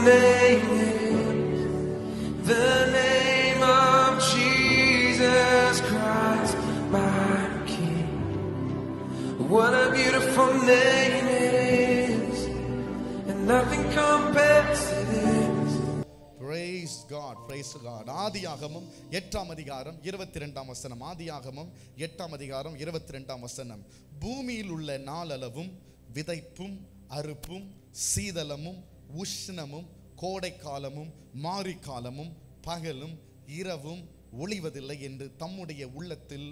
name is the name of Jesus Christ, my King. What a beautiful name it is, and nothing compares to this. Praise God, praise God. ஆதியாகமம் 8ஆம் அதிகாரம் 22ஆம் வசனம். ஆதியாகமம் 8ஆம் அதிகாரம் 22ஆம் வசனம். பூமியில் உள்ள நாளளவும் விதைப்பும் அறுப்பும் சீதளமும் உஷ்ணமும் கோடை காலமும் மாரி காலமும் பகலும் இரவும் ஒளிவதில்லை என்று தம்முடைய உள்ளத்தில்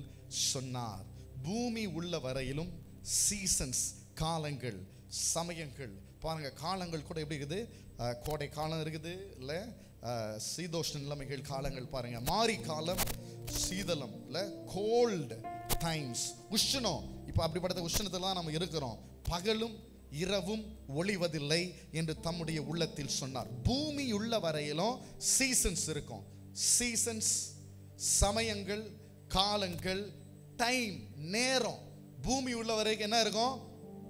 சொன்னார். பூமி உள்ள வரையிலும் சீசன்ஸ், காலங்கள், சமயங்கள் பாருங்க. காலங்கள் கூட எப்படி இருக்குது? கோடை காலம் இருக்குது, இல்லை சீதோஷ்ண நிலைமைகள் காலங்கள் பாருங்க. மாரி காலம், சீதளம், இல்லை கோல்டு டைம்ஸ், உஷ்ணம். இப்போ அப்படிப்பட்ட உஷ்ணத்தில் தான் நம்ம இருக்கிறோம். பகலும் இரவும் ஒளிவதில்லை என்று தம்முடைய உள்ளத்தில் சொன்னார். பூமி உள்ள வரையிலும் சீசன்ஸ் இருக்கும். சீசன்ஸ், சமயங்கள், காலங்கள், டைம், நேரம். பூமி உள்ள வரைக்கும் என்ன இருக்கும்?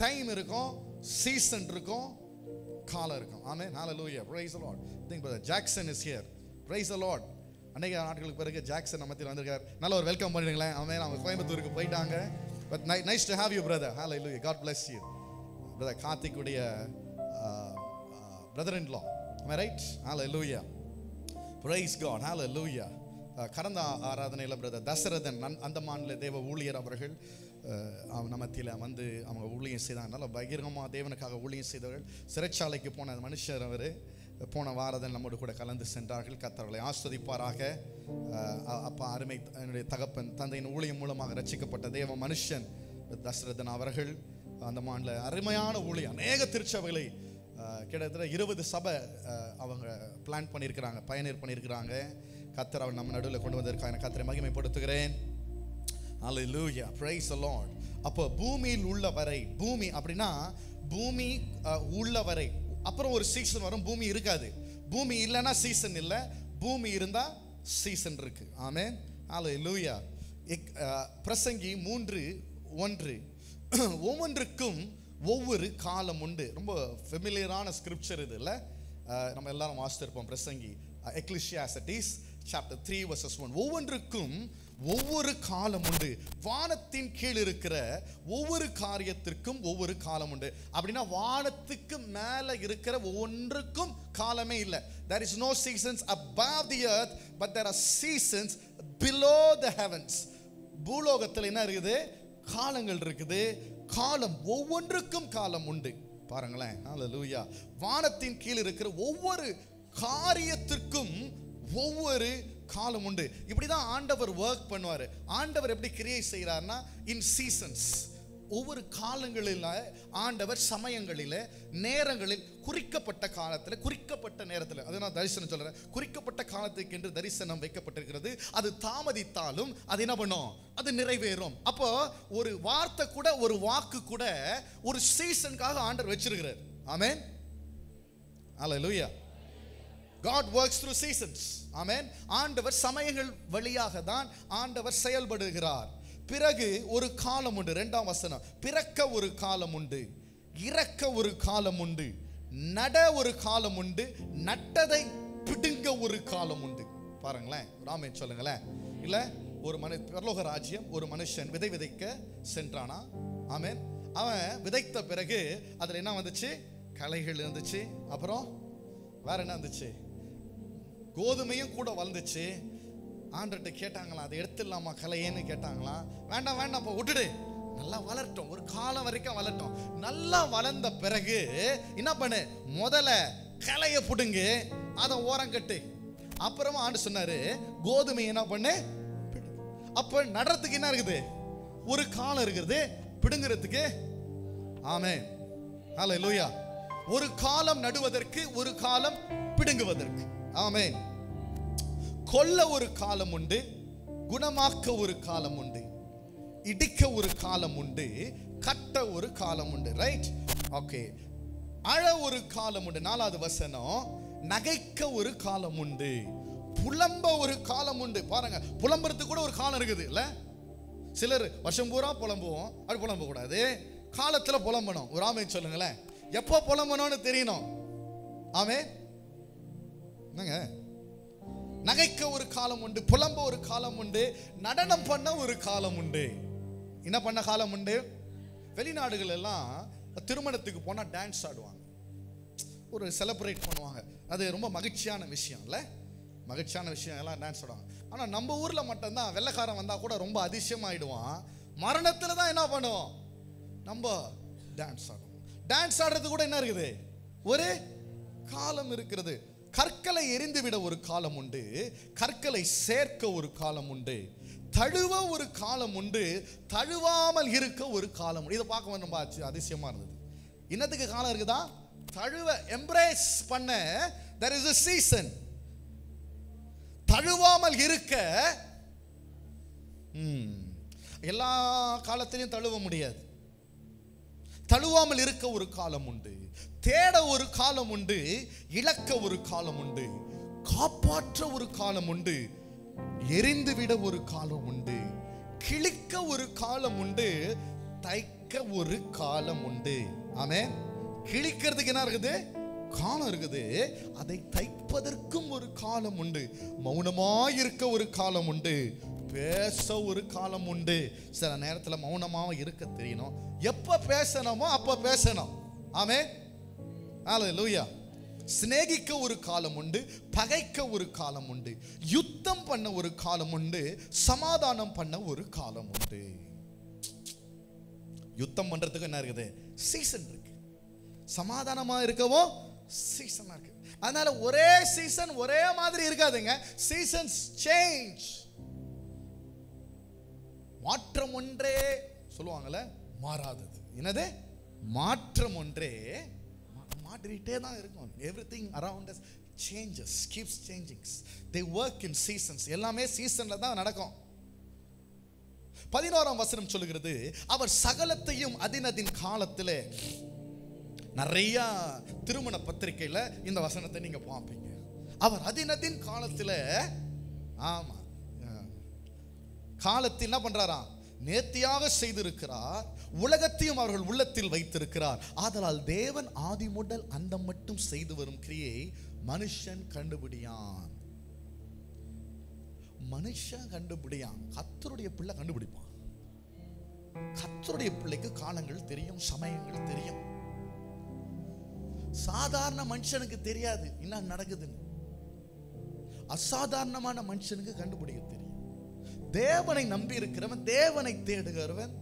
டைம் இருக்கும், சீசன் இருக்கும், காலம் இருக்கும். ஆமென், ஹalleluya, praise the Lord. Think brother Jackson is here. Praise the Lord. அநேக நாட்களுக்கு பிறகு ஜாக்சன் நம்ம மத்தியில் வந்திருக்கார். நல்ல ஒரு வெல்கம் பண்ணிடுங்களேன். ஆமென். அவங்க கோயம்புத்தூருக்கு போயிட்டாங்க. But nice to have you brother. Hallelujah. God bless you. Brother Karthik உடைய brother-in-law. Am I right? Hallelujah. Praise God. Hallelujah. கடந்த ஆராதனையில் பிரதர் தசரதன் அந்தமானில் தேவ ஊழியர் அவர்கள் நம்ம மத்தியில் வந்து அவங்க ஊழியம் செய்தாங்க. நல்ல பகிரங்கமாக தேவனுக்காக ஊழியம் செய்தவர்கள். சிறைச்சாலைக்கு போன மனுஷர் அவர் போன வாரதன் நம்மோடு கூட கலந்து சென்றார்கள். கர்த்தர்களை ஆஸ்வதிப்பாராக. அப்பா அருமை என்னுடைய தகப்பன் தந்தையின் ஊழியம் மூலமாக ரட்சிக்கப்பட்ட தேவ மனுஷன் தசரதன் அவர்கள் அந்தமானில் அருமையான ஊழியம், அநேக திருச்சபைகளை கிட்டத்தட்ட 20 சபை அவங்க பிளான் பண்ணியிருக்கிறாங்க, பயனீர் பண்ணியிருக்கிறாங்க. கர்த்தர் அவர் நம்ம நடுவில் கொண்டு வந்திருக்காங்க. கர்த்தரை மகிமைப்படுத்துகிறேன். Hallelujah, praise the Lord. அப்போ பூமியில் உள்ள வரை, பூமி அப்படின்னா பூமி உள்ள வரை, அப்புறம் ஒரு சீசன் வரும். பூமி இருக்காது. பூமி இல்லைன்னா சீசன் இல்லை, பூமி இருந்தா சீசன் இருக்கு. ஆமென், ஹalleluya. பிரசங்கி 3:1 ஒவ்வொன்றுக்கும் ஒவ்வொரு காலம் உண்டு. ரொம்ப ஃபெமிலியரான ஸ்கிரிப்சர் இது இல்லை? நம்ம எல்லாரும் வாசித்திருப்போம். பிரசங்கி எக்லிசியாஸ்டிஸ் chapter 3 verses 1. ஒவ்வொன்றுக்கும் ஒவ்வொரு காலம் உண்டு. வானத்தின் கீழ் இருக்கிற ஒவ்வொரு காரியத்திற்கும் ஒவ்வொரு காலம் உண்டு. அப்படின்னா வானத்துக்கு மேல இருக்கிற ஒவ்வொன்றுக்கும் காலமே இல்லை. There is no seasons above the earth, but there are seasons below the heavens. பூலோகத்தில் என்ன இருக்குது? காலங்கள் இருக்குது. காலம், ஒவ்வொன்றுக்கும் காலம் உண்டு. பாருங்களேன், ஹalleluya. வானத்தின் கீழ் இருக்கிற ஒவ்வொரு காரியத்திற்கும் ஒவ்வொரு காலம் உண்டு. இப்படிதான் ஆண்டவர் ஒர்க் பண்ணுவார். ஆண்டவர் எப்படி கிரியேட் செய்கிறார்னா இன் சீசன்ஸ். ஒவ்வொரு காலங்களில் ஆண்டவர் சமயங்களில், நேரங்களில், குறிக்கப்பட்ட காலத்தில், குறிக்கப்பட்ட நேரத்தில், அதை நான் தரிசனம் சொல்றேன். குறிக்கப்பட்ட காலத்துக்கு என்று தரிசனம் வைக்கப்பட்டிருக்கிறது. அது தாமதித்தாலும் அது என்ன பண்ணும்? அது நிறைவேறும். அப்போ ஒரு வார்த்தை கூட, ஒரு வாக்கு கூட ஒரு சீசனுக்காக ஆண்டவர் வச்சிருக்கிறார். ஆமென், ஹalleluya. God works through seasons. ஆமென். ஆண்டவர் சமயங்கள் வழியாக தான் ஆண்டவர் செயல்படுகிறார். பிறகு ஒரு காலம் உண்டு. 2ஆம் வசனம். பிறக்க ஒரு காலம் உண்டு, இறக்க ஒரு காலம் உண்டு, நட ஒரு காலம் உண்டு, நட்டதை பிடுங்க ஒரு காலம் உண்டு. பாருங்களேன், ஆமென் சொல்லுங்களேன். இல்ல ஒரு பரலோக ராஜ்யம், ஒரு மனுஷன் விதை விதைக்க சென்றானா. ஆமென். அவன் விதைத்த பிறகு அதுல என்ன வந்துச்சு? களைகள் இருந்துச்சு. அப்புறம் வேற என்ன இருந்துச்சு? கோதுமையும் கூட வளர்ந்துச்சு. ஆண்டர்கிட்ட கேட்டாங்களாம், அதை எடுத்துடலாமா கலையேன்னு கேட்டாங்களாம். வேண்டாம் வேண்டாம், அப்போ விட்டுடு, நல்லா வளரட்டும், ஒரு காலம் வரைக்கும் வளரட்டும். நல்லா வளர்ந்த பிறகு என்ன பண்ணு? முதல்ல கலையை புடுங்க, அதை ஓரம் கட்டு. அப்புறமா ஆண்டு சொன்னாரு, கோதுமை என்ன பண்ணு? அப்ப நடுறதுக்கு என்ன இருக்குது? ஒரு காலம் இருக்குது, பிடுங்கிறதுக்கு. ஆமென், ஹalleluya. ஒரு காலம் நடுவதற்கு, ஒரு காலம் பிடுங்குவதற்கு. ஆமென். கொல்ல ஒரு காலம் உண்டு, குணமாக்க ஒரு காலம் உண்டு, இடிக்க ஒரு காலம் உண்டு, கட்ட ஒரு காலம் உண்டு. Right, okay. அழ ஒரு காலம் உண்டு. 4வது வசனம். நகைக்க ஒரு காலம் உண்டு, புலம்ப ஒரு காலம் உண்டு. பாருங்க, புலம்புறதுக்கு கூட ஒரு காலம் இருக்குது இல்ல? சிலர் வருஷம் பூரா புலம்புவோம், அப்படி புலம்ப கூடாது. காலத்துல புலம்பணும். ஒரு ஆமென் சொல்லுங்களேன். எப்போ புலம்பணும்னு தெரியணும். ஆமென். என்னங்க, நகைக்க ஒரு காலம் உண்டு, புலம்ப ஒரு காலம் உண்டு, நடனம் பண்ண ஒரு காலம் உண்டு. என்ன பண்ண காலம் உண்டு? வெளிநாடுகள் எல்லாம் திருமணத்துக்கு போனா டான்ஸ் ஆடுவாங்க, ஒரு செலிப்ரேட் பண்ணுவாங்க. அது ரொம்ப மகிழ்ச்சியான விஷயம் இல்ல? மகிழ்ச்சியான விஷயம், எல்லாம் டான்ஸ் ஆடுவாங்க. ஆனா நம்ம ஊர்ல மட்டும்தான் வெள்ளைக்காரன் வந்தா கூட ரொம்ப அதிசயமாயிடுவான். மரணத்துல தான் என்ன பண்ணுவோம்? நம்ம டான்ஸ் ஆடுவோம். டான்ஸ் ஆடுறது கூட என்ன இருக்குது? ஒரு காலம் இருக்கிறது. கற்களை எரிந்து விட ஒரு காலம் உண்டு, கற்களை சேர்க்க ஒரு காலம் உண்டு, தழுவ ஒரு காலம் உண்டு, தழுவாமல் இருக்க ஒரு காலம் உண்டு. இதை பார்க்க ரொம்ப அதிசயமா இருந்தது. இன்னத்துக்கு காலம் இருக்குதா? தழுவ எம்ப்ரேஸ் பண்ண there is a season. தழுவாமல் இருக்க எல்லா காலத்திலையும் தழுவ முடியாது. தழுவாமல் இருக்க ஒரு காலம் உண்டு, தேட ஒரு காலம் உண்டு, இழக்க ஒரு காலம் உண்டு, காப்பாற்ற ஒரு காலம் உண்டு, எரிந்துவிட ஒரு காலம் உண்டு, கிழிக்க ஒரு காலம் உண்டு, தைக்க ஒரு காலம் உண்டு. ஆமென். கிழிக்கிறதுக்கு என்ன இருக்குது? காலம் இருக்குது. அதை தைப்பதற்கும் ஒரு காலம் உண்டு. மௌனமாய் இருக்க ஒரு காலம் உண்டு, பேச ஒரு காலம் உண்டு. சில நேரத்தில் மௌனமாக இருக்க தெரியணும். எப்ப பேசணுமோ அப்ப பேசணும். ஆமென். ஹல்லேலூயா. சிநேகிக்க ஒரு காலம் உண்டு, பகைக்க ஒரு காலம் உண்டு, யுத்தம் பண்ண ஒரு காலம் உண்டு, சமாதானம் பண்ண ஒரு காலம் உண்டு. யுத்தம் பண்றதுக்கு என்ன இருக்குது? சீசன் இருக்கு. சமாதானமா இருக்கவோ சீசன் இருக்கு. அதனால ஒரே சீசன் ஒரே மாதிரி இருக்காதுங்க. Seasons change. மாற்றம் ஒன்றே சொல்லுவாங்கல்ல, மாறாதது. என்னது? மாற்றம் ஒன்றே மாற்றிட்டே தான் இருக்கும். Everything around us changes, keeps changing. They work in seasons. எல்லாமே சீசன்ல தான் நடக்கும். 11ஆம் வசனம் சொல்லுகிறது, அவர் சகலத்தையும் அதினதின் காலத்திலே. நிறைய திருமண பத்திரிகையில இந்த வசனத்தை நீங்க பார்ப்பீங்க. அவர் அதினதின் காலத்துல, ஆமா, காலத்தில் என்ன பண்றாராம்? நேர்த்தியாக செய்திருக்கிறார், உலகத்தையும் அவர்கள் உள்ளத்தில் வைத்திருக்கிறார். ஆதலால் தேவன் ஆதி முதல் அந்த மட்டும் செய்து வரும் கிரியை மனுஷன் கண்டுபிடியான். மனுஷன் கண்டுபிடியான். கர்த்தருடைய பிள்ளை கண்டுபிடிப்பான். கர்த்தருடைய பிள்ளைக்கு காலங்கள் தெரியும், சமயங்கள் தெரியும். சாதாரண மனுஷனுக்கு தெரியாது என்ன நடக்குதுன்னு. அசாதாரணமான மனுஷனுக்கு கண்டுபிடிக்க தெரியும். தேவனை நம்பி இருக்கிறவன், தேவனை தேடுகிறவன்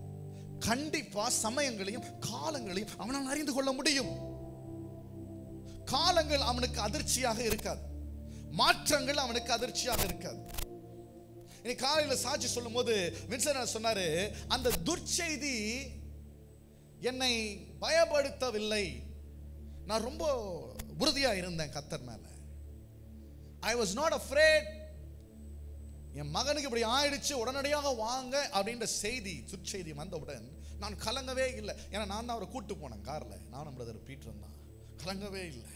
கண்டிப்பா சமயங்களையும் காலங்களையும் அவனால் அறிந்து கொள்ள முடியும். காலங்கள் அவனுக்கு அதிர்ச்சியாக இருக்காது, மாற்றங்கள் அவனுக்கு அதிர்ச்சியாக இருக்காது. இன்னைக்கு காலையில் சாட்சி சொல்லும் போது வின்சென்ட் சொன்னாரு, அந்த துர்ச்செய்தி என்னை பயப்படுத்தவில்லை. நான் ரொம்ப உறுதியா இருந்தேன் கர்த்தர் மேல. I was not afraid. என் மகனுக்கு இப்படி ஆயிடுச்சு, உடனடியாக வாங்க அப்படின்ற செய்தி, சுற்செய்தி வந்தவுடன் நான் கலங்கவே இல்லை. ஏன்னா நான் தான் அவரை கூட்டு போனேன் கார்ல, நானும் பிரதர் பீட்டர் தான். கலங்கவே இல்லை.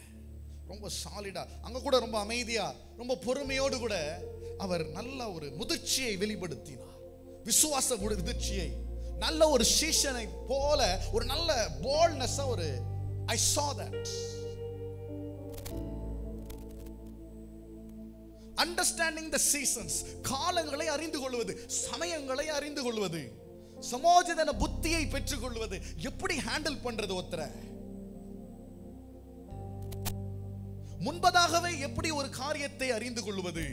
ரொம்ப சாலிடா, அங்க கூட ரொம்ப அமைதியா, ரொம்ப பொறுமையோடு கூட அவர் நல்ல ஒரு முதிர்ச்சியை வெளிப்படுத்தினார். விசுவாச முதிர்ச்சியை, நல்ல ஒரு சீஷனை போல ஒரு நல்ல போல்ட்னஸ். ஒரு I saw that. Understanding the seasons, காலங்களை அறிந்து கொள்வது, சமயங்களை அறிந்து கொள்வது, சமோஜன புத்தியை பெற்றுக் கொள்வது, எப்படி ஹேண்டில் பண்றது ஒருத்தர, முன்பதாகவே எப்படி ஒரு காரியத்தை அறிந்து கொள்வது,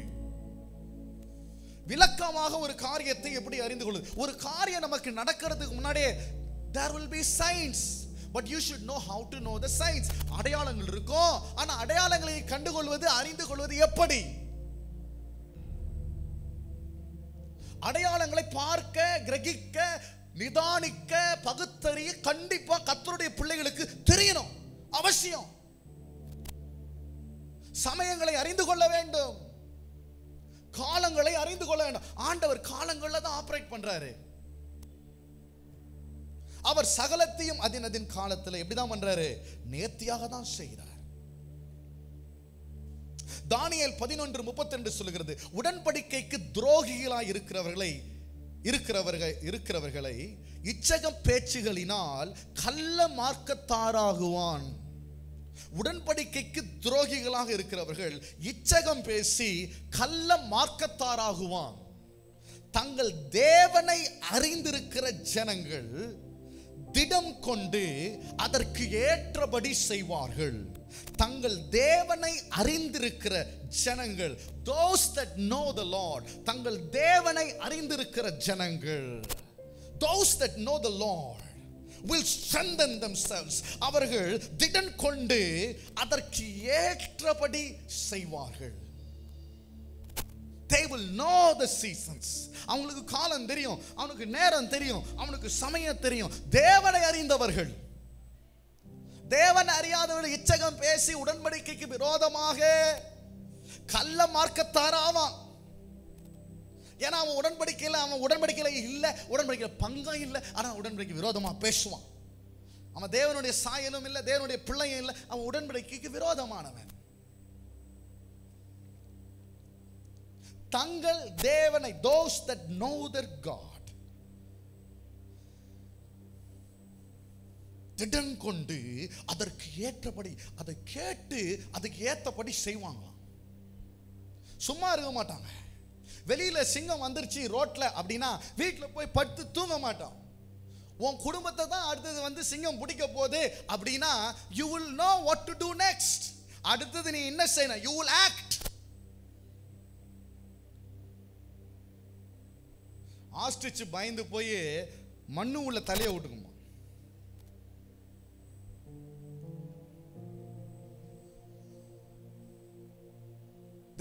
விளக்கமாக ஒரு காரியத்தை எப்படி அறிந்து கொள்வது. ஒரு காரியம் நமக்கு நடக்கிறதுக்கு முன்னாடியே there will be signs, but you should know how to know the signs. அடையாளங்கள் இருக்கும், ஆனா அடையாளங்களை கண்டுகொள்வது, அறிந்து கொள்வது எப்படி? அடையாளங்களை பார்க்க, கிரகிக்க, நிதானிக்க, பகுத்தறிய கண்டிப்பா கர்த்தருடைய பிள்ளைகளுக்கு தெரியணும், அவசியம். சமயங்களை அறிந்து கொள்ள வேண்டும், காலங்களை அறிந்து கொள்ள வேண்டும். ஆண்டவர் காலங்கள்ல தான் ஆபரேட் பண்றாரு. அவர் சகலத்தையும் அதினதின் காலத்துல எப்படிதான் பண்றாரு? நேர்த்தியாக தான் செய்கிறார். தானியேல் 11:32 சொல்லுகிறது, உடன்படிக்கைக்கு துரோகிகளாய் இருக்கிறவர்களை இச்சகம் பேச்சுகளினால் கள்ள மார்க்கத்தாராகுவான். உடன்படிக்கைக்கு துரோகிகளாக இருக்கிறவர்கள் இச்சகம் பேசி கள்ள மார்க்கத்தாராகுவான். தங்கள் தேவனை அறிந்திருக்கிற ஜனங்கள் திடம் கொண்டு அதற்கு ஏற்றபடி செய்வார்கள். தங்கள் தேவனை அறிந்திருக்கிற ஜனங்கள், those that know the Lord, தங்கள் தேவனை அறிந்திருக்கிற ஜனங்கள், those that know the Lord will strengthen themselves. அவர்கள் திடன் கொண்டு அதற்கு ஏற்றபடி செய்வார்கள். They will know the seasons. அவங்களுக்கு காலம் தெரியும், அவனுக்கு நேரம் தெரியும், அவனுக்கு சமயம் தெரியும். தேவனை அறிந்தவர்கள், தேவனை அறியாதவர்கள் இச்சகம் பேசி உடன்படிக்கைக்கு விரோதமாக கள்ள மார்க்கத்தாராவான். ஏன்னா அவன் உடன்படிக்கையில இல்ல, உடன்படிக்கையில பங்கம் இல்லை, ஆனா உடன்படிக்கை விரோதமா பேசுவான். அவன் தேவனுடைய சாயலும் இல்லை, தேவனுடைய பிள்ளையும் இல்லை, அவன் உடன்படிக்கைக்கு விரோதமானவன். தங்கள் தேவனை, those that know their God, திடன் கொண்டு அதற்கு ஏற்றபடி, அதை கேட்டு அதுக்கு ஏற்றபடி செய்வாங்களாம். சும்மா இருக்க மாட்டாங்க. வெளியில சிங்கம் வந்துருச்சு ரோட்ல அப்படின்னா வீட்டில் போய் படுத்து தூங்க மாட்டான். உன் குடும்பத்தை தான் அடுத்தது சிங்கம் பிடிக்க போகுது அப்படின்னா you will know what to do next. அடுத்தது நீ என்ன செய்யணும்? you will act. ஆஸ்ட்ரிச் பயந்து போய் மண்ணு உள்ள தலையை விட்டுக்குமா.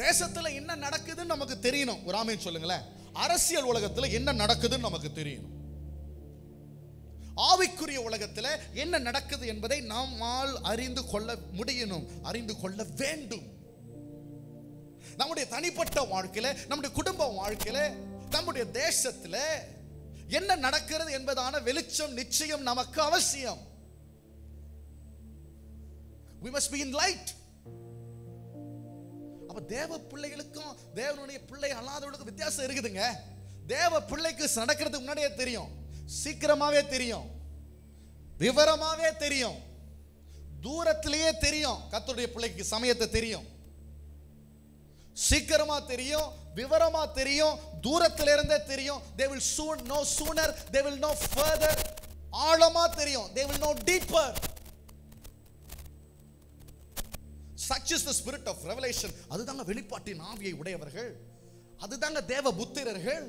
தேசத்துல என்ன நடக்குதுன்னு நமக்கு தெரியணும். ஒரு ஆமென் சொல்லுங்களேன். அரசியல் உலகத்துல என்ன நடக்குதுன்னு நமக்கு தெரியணும். ஆவிக்குரிய உலகத்துல என்ன நடக்குது என்பதை நம்மால் அறிந்து கொள்ள முடியணும், அறிந்து கொள்ள வேண்டும். நம்முடைய தனிப்பட்ட வாழ்க்கையில, நம்முடைய குடும்ப வாழ்க்கையில, நம்முடைய தேசத்துல என்ன நடக்கிறது என்பதான வெளிச்சம் நிச்சயம் நமக்கு அவசியம். We must be in light. அப்ப தேவ பிள்ளைகளுக்கும் தேவனுடைய பிள்ளை அல்லாதவர்களுக்கும் வித்தியாசம் இருக்குதுங்க. தேவ பிள்ளைக்கு நடக்கிறதுக்கு முன்னாடியே தெரியும், சீக்கிரமாவே தெரியும், விவரமாவே தெரியும், தூரத்திலேயே தெரியும். கர்த்தருடைய பிள்ளைக்கு சமயத்தை தெரியும், சீக்கிரமா தெரியும், விவரமா தெரியும், தூரத்தில இருந்தே தெரியும். They will soon know sooner, they will know further. ஆழமா தெரியும், they will know deeper. Such is the spirit of revelation. அதுதாங்க வெளிப்பாட்டின் ஆவியை உடையவர்கள், அதுதாங்க தேவ புத்திரர்கள்,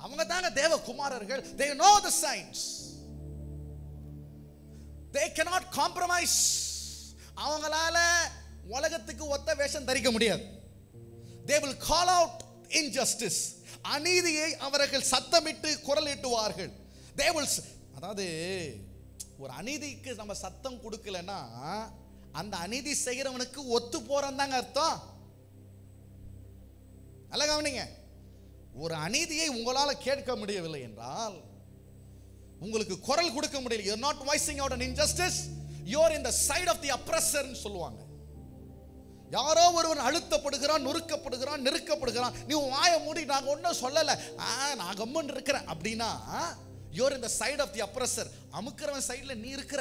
அவங்க தாங்க தேவ குமாரர்கள். They know the signs. They cannot compromise. அவங்களால உலகத்துக்கு ஒத்த வேஷம் தரிக்க முடியாது. They will call out injustice. அநீதியை அவர்கள் சத்தமிட்டு குரலிட்டுவார்கள். They will, அதாவது ஒரு அநீதிக்கு நம்ம சத்தம் கொடுக்கலன்னா அந்த அநீதி செய்கிறவனுக்கு ஒத்து போறான் தாங்க அர்த்தம். நல்ல கவனிங்க. ஒரு அநீதியை உங்களால கேட்க முடியவில்லை என்றால், உங்களுக்கு குரல் கொடுக்க முடியல, you are not voicing out an injustice, you are in the side of the oppressor ன்னு சொல்லுவாங்க. யாரோ ஒருவன் அழுத்தப்படுகிறான், நொறுக்கப்படுகிறான், நெருக்கப்படுகிறான், நீ வாயை மூடி நாங்க ஒன்றும் சொல்லல, நான் கம்மன் இருக்கிறேன் அப்படின்னா you are in the side of the oppressor. அமுக்கிறவன் சைடுல நீ இருக்கிற,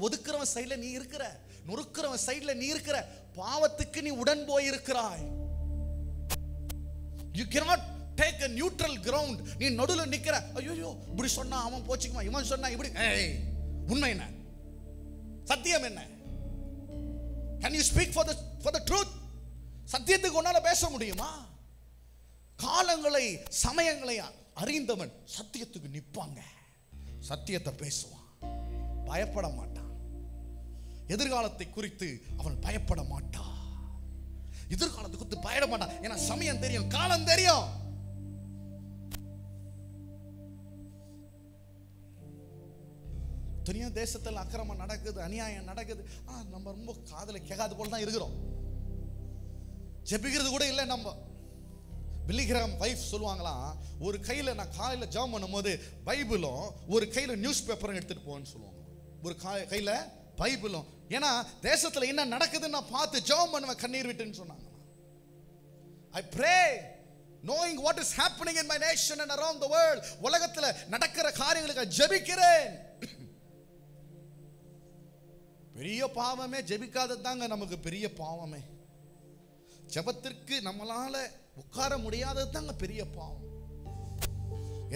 ஒதுக்குறவன் சைடுல நீ இருக்கிற, நொறுக்கிறவன் சைடுல நீ இருக்கிற. பாவத்துக்கு நீ உடன் போய் இருக்கிறாய். You cannot take a neutral ground. நீ நடுவுல நிக்கிற, ஐயோ இப்படி சொன்னா அவன் போச்சுக்குமா, இவன் சொன்னா இப்படி. உண்மை என்ன? சத்தியம் என்ன? Can you speak for the truth? சத்தியத்துக்கு உன்னால பேச முடியுமா? காலங்களை சமயங்களை அறிந்தவன் சத்தியத்துக்கு நிப்பாங்க, சத்தியத்தை பேசுவான், பயப்பட மாட்டான். எதிர்காலத்தை குறித்து அவன் பயப்பட மாட்டான், எதிர்காலத்தை குறித்து பயப்பட மாட்டான். ஏன்னா சமயம் தெரியும், காலம் தெரியும். துனியா தேசத்தில் அக்கிரமம் நடக்குது, அநியாயம் நடக்குது, நம்ம ரொம்ப காதல கேட்காத போல தான் இருக்கிறோம். ஜெபிக்கிறது கூட இல்லை. நம்ம பில்லிகிராம் வைஃப் சொல்லுவாங்களாம், ஒரு கையில் நான் காலையில் ஜெபம் பண்ணும்போது பைபிளும் ஒரு கையில் நியூஸ் பேப்பரும் எடுத்துட்டு போன்னு சொல்லுவாங்க. ஒரு கையில் பைபிளும். ஏன்னா தேசத்தில் என்ன நடக்குதுன்னு நான் பார்த்து ஜெபம் பண்ணுவேன் கண்ணீர் விட்டுன்னு சொன்னாங்க. I pray knowing what is happening in my nation and around the world. உலகத்தில் நடக்கிற காரியங்களுக்கு ஜெபிக்கிறேன். பெரிய பாவமே ஜெபிக்காதது தாங்க நமக்கு பெரிய பாவமே. ஜெபத்திற்கு நம்மளால உட்கார முடியாதது தாங்க பெரிய பாவம்.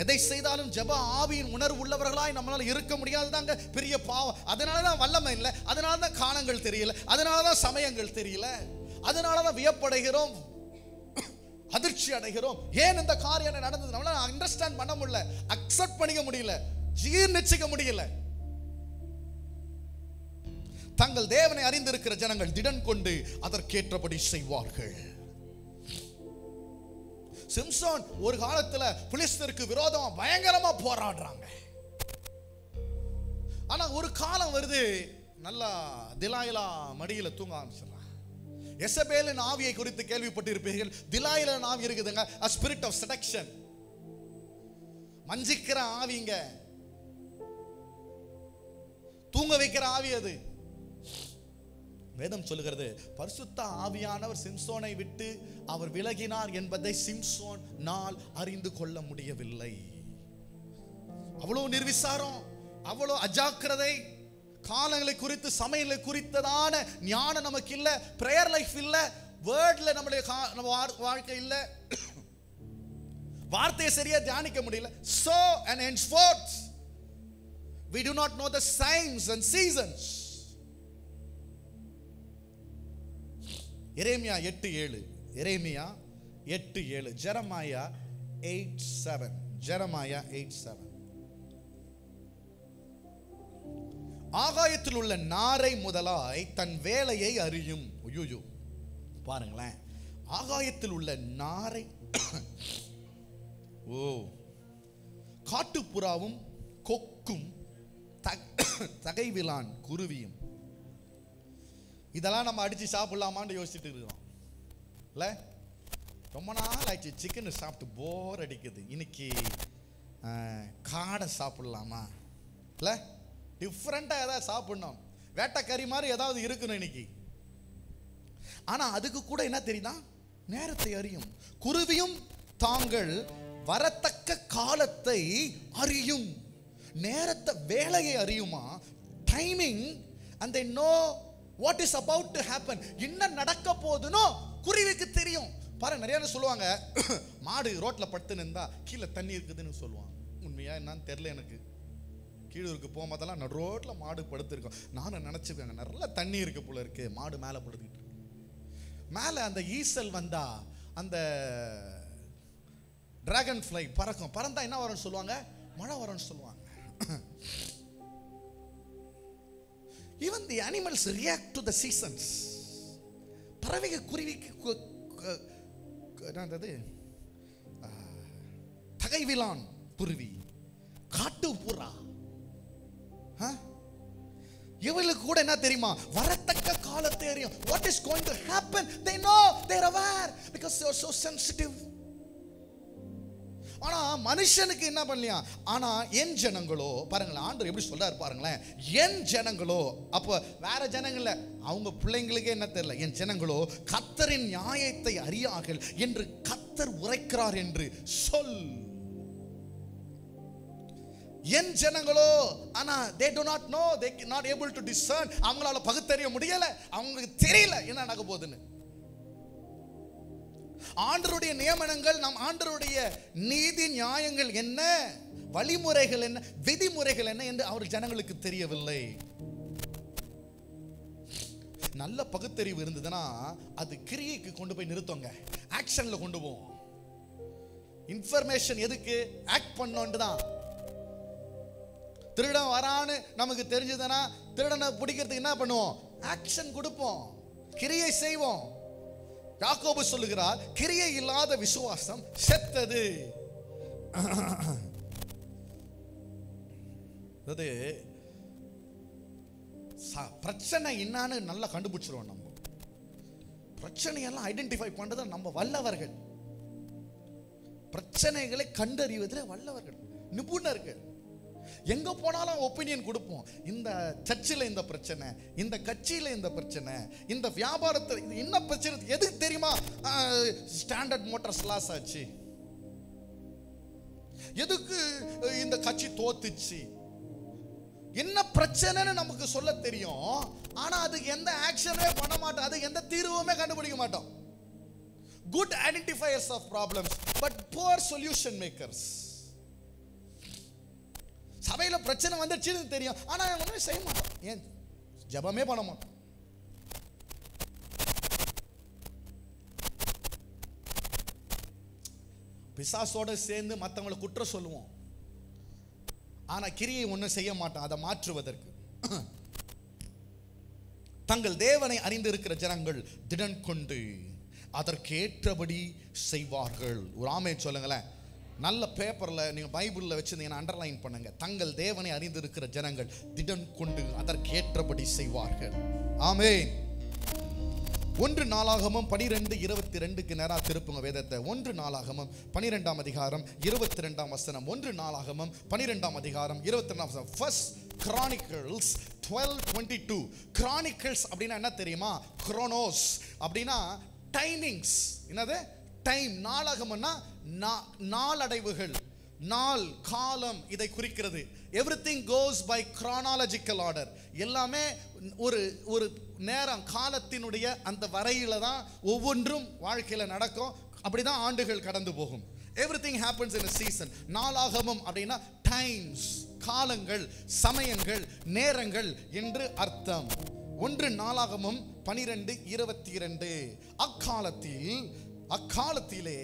எதை செய்தாலும் ஜெப ஆவியின் உணர்வு உள்ளவர்களாய் நம்மளால இருக்க முடியாதுதாங்க பெரிய பாவம். அதனாலதான் வல்லமை இல்லை, அதனாலதான் காலங்கள் தெரியல, அதனாலதான் சமயங்கள் தெரியல, அதனாலதான் வியப்படைகிறோம், அதிர்ச்சி அடைகிறோம். ஏன் இந்த காரியம் நடந்தது நம்மளால அண்டர்ஸ்டாண்ட் பண்ண முடியல, அக்செப்ட் பண்ணிக்க முடியல, ஜீர்ணிச்சிக்க முடியல. தங்கள் தேவனை அறிந்திருக்கிற ஜனங்கள் திடன் கொண்டு அதற்கேற்றபடி செய்வார்கள். சிம்சோன் ஒரு காலத்துல பிலிஸ்தருக்கு விரோதமா பயங்கரமா போராடுறாங்க. ஆனா ஒரு காலம் வருது, நல்லா திலாயிலா மடியில தூங்க ஆரம்பிச்சிடறான். எசபேலின் ஆவியை குறித்து கேள்விப்பட்டிருப்பீர்கள். திலாயிலின் ஆவி இருக்குதுங்க, a spirit of seduction, மஞ்சிக்கிற ஆவிங்க, தூங்க வைக்கிற ஆவி அது. வேதம் சொல்லுகிறது, பரிசுத்த ஆவியானவர் சிம்சோனை விட்டு அவர் விலகினார் என்பதை சிம்சோன் நாள் அறிந்து கொள்ள முடியவில்லை. அவ்வளவு நிர்விசாரம், அவ்வளவு அஜாக்கிரதை, காலங்களை குறித்து சமயங்களை குறித்ததான ஞானம் நமக்கு இல்ல, பிரேயர் லைஃப் இல்ல, வேர்ட்ல நம்ம வாழ்க்கை இல்ல, வார்த்தையை சரியா தியானிக்க முடியல. So and henceforth we do not know the signs and seasons. Jeremiah 8:7, Jeremiah 8:7, Jeremiah 8:7, Jeremiah 8:7. ஆகாயத்தில் உள்ள நாரை முதலாய் தன் வேலையை அறியும். ஐயோ பாருங்களேன், ஆகாயத்தில் உள்ள நாரை, காட்டுப்புறாவும் கொக்கும் தகைவிலான் குருவியும், இதெல்லாம் நம்ம அடிச்சு சாப்பிடலாமான்னு யோசிச்சுட்டு இருக்கிறோம் இல்ல? ரொம்ப நாள் ஆயிடுச்சு சிக்கன் சாப்பிட்டு போர் அடிக்குது, இன்னைக்கு காடை சாப்பிடலாமா இல்ல? டிஃப்ரெண்டா ஏதாவது சாப்பிடணும், வேட்டைக்கறி மாதிரி ஏதாவது இருக்கணும் இன்னைக்கு. ஆனா அதுக்கு கூட என்ன தெரியுதா? நேரத்தை அறியும். குருவியும் தாங்கள் வரத்தக்க காலத்தை அறியும். நேரத்தை, வேலையை அறியுமா, timing, and they know what is about to happen. என்ன நடக்க போகுதுனோ குருவிக்கு தெரியும். பாருங்க, நிறைய சொல்லுவாங்க, மாடு ரோட்ல படுத்து நின்றா கீழே தண்ணி இருக்குதுன்னு சொல்லுவாங்க. உண்மையா என்னன்னு தெரியல எனக்கு. கீழூருக்கு போகும்போதெல்லாம் நடு ரோட்ல மாடு படுத்துருக்கோம். நானும் நினைச்சுக்கோங்க, நல்ல தண்ணி இருக்கு போல இருக்கு, மாடு மேலே படுத்துக்கிட்டு இருக்கு. மேலே அந்த ஈசல் வந்தா அந்த டிராகன் ஃப்ளை பறக்கும், பறந்தா என்ன வரும்னு சொல்லுவாங்க? மழை வரும்னு சொல்லுவாங்க. Even the animals react to the seasons. பறவைக்கு, குருவிக்கு, என்னது தகைவிலான் குருவி, காட்டுப்புறா, இவங்களுக்கு கூட என்ன தெரியுமா? வரத்தக்க காலத்தை அறியும். What is going to happen? They know, they are aware because they are so sensitive. ஆனா மனுஷனுக்கு என்ன பண்ணலையா? ஆனா என் ஜனங்களோ, பாருங்களேன் ஆண்டவர் எப்படி சொல்றாரு பாருங்களேன், என் ஜனங்களோ, அப்ப வேற ஜனங்கள்ல அவங்க பிள்ளைங்களுக்கே என்ன தெரியல, என் ஜனங்களோ கர்த்தரின் நியாயத்தை அறியார்கள் என்று கர்த்தர் உரைக்கிறார் என்று சொல். என் ஜனங்களோ, ஆனா they do not know, they not able to discern, அவங்களால பகுத்தறிய முடியல, அவங்களுக்கு தெரியல என்ன நடக்க போகுதுன்னு. ஆண்டவருடைய நியமனங்கள், நம் ஆண்டவருடைய நீதி நியாயங்கள் என்ன, வழிமுறைகள் என்ன, விதிமுறைகள் என்ன என்று அவர் ஜனங்களுக்கு தெரியவில்லை. நல்ல பகுத்தறிவு இருந்ததுன்னா அது கிரியைக்கு கொண்டு போய் நிறுத்துங்க, ஆக்ஷன்ல கொண்டு போவோம். இன்ஃபர்மேஷன் எதுக்கு? ஆக்ட் பண்ணோன்னு தான். திருடன் வரான்னு நமக்கு தெரிஞ்சதுன்னா திருடனை பிடிக்கிறதுக்கு என்ன பண்ணுவோம்? ஆக்ஷன் கொடுப்போம், கிரியை செய்வோம். யாக்கோபு சொல்லுகிறார், கிரியை இல்லாத விசுவாசம் செத்தது. அது பிரச்சனை என்னன்னு நல்லா கண்டுபிடிச்சிருவோம். நம்ம பிரச்சனையெல்லாம் ஐடென்டிஃபை பண்றது நம்ம வல்லவர்கள். பிரச்சனைகளை கண்டறிவதில் வல்லவர்கள், நிபுணர்கள். எங்க போனாலும் ஒப்பீனியன் கொடுப்போம். இந்த சர்ச்சில் இந்த பிரச்சனை, இந்த கட்சியில இந்த பிரச்சனை, இந்த வியாபாரத்தில் இது என்ன பிரச்சனை, எதுக்கு தெரியுமா? ஸ்டாண்டர்ட் மோட்டார்ஸ் லாஸ் ஆச்சு, எதுக்கு இந்த கட்சி தோத்துச்சு, என்ன பிரச்சனைன்னு நமக்கு சொல்ல தெரியும், ஆனா அதுக்கு எந்த ஆக்ஷனே பண்ண மாட்டோம், அதுக்கு எந்த தீர்வுமே கண்டுபிடிக்க மாட்டோம். Good identifiers of problems but poor solution makers. சபையில பிரச்சனை வந்துச்சுன்னு தெரியும், ஆனா ஒண்ணுமே செய்ய மாட்டோம். ஏன்? ஜெபமே பண்ண மாட்டோம். பிசாசோட சேர்ந்து மற்றவங்களை குற்றம் சொல்லுவோம், ஆனா கிரியை ஒன்றும் செய்ய மாட்டோம் அதை மாற்றுவதற்கு. தங்கள் தேவனை அறிந்திருக்கிற ஜனங்கள் திடன் கொண்டு அதற்கேற்றபடி செய்வார்கள். ஒரு ஆமென் சொல்லுங்களேன். நல்ல பேப்பர்ல நீங்க பைபிள்ல வச்சிருந்தீங்கன்னா அண்டர்லைன் பண்ணுங்க. தங்கள் தேவனை அறிந்திருக்கிற ஜனங்கள் திடன் கொண்டு அதற்கேற்றபடி செய்வார்கள். ஆமென். 1 நாளாகமம் 12:22க்கு நேரா திருப்புங்க வேதத்தை. 1 நாளாகமம் 12ஆம் அதிகாரம் 22ஆம் வசனம். 1 நாளாகமம் 12ஆம் அதிகாரம் 22ஆம் வசனம். First Chronicles 12:22. கிரானிக்கல்ஸ் அப்படின்னா என்ன தெரியுமா? குரோனோஸ் அப்படின்னா டைமிங்ஸ். என்னது? டைம். நாளாகமம்னா நாளடைவுகள், நாள், காலம், இதை குறிக்கிறது. Everything goes by chronological order. எல்லாமே ஒரு ஒரு நேரம், காலத்தினுடைய அந்த வரையில தான் ஒவ்வொன்றும் வாழ்க்கையில நடக்கும். அப்படிதான் ஆண்டுகள் கடந்து போகும். Everything happens in a season. நாளாகமம் அப்படின்னா டைம்ஸ், காலங்கள், சமயங்கள், நேரங்கள் என்று அர்த்தம். 1 நாளாகமம் 12:22. அக்காலத்திலே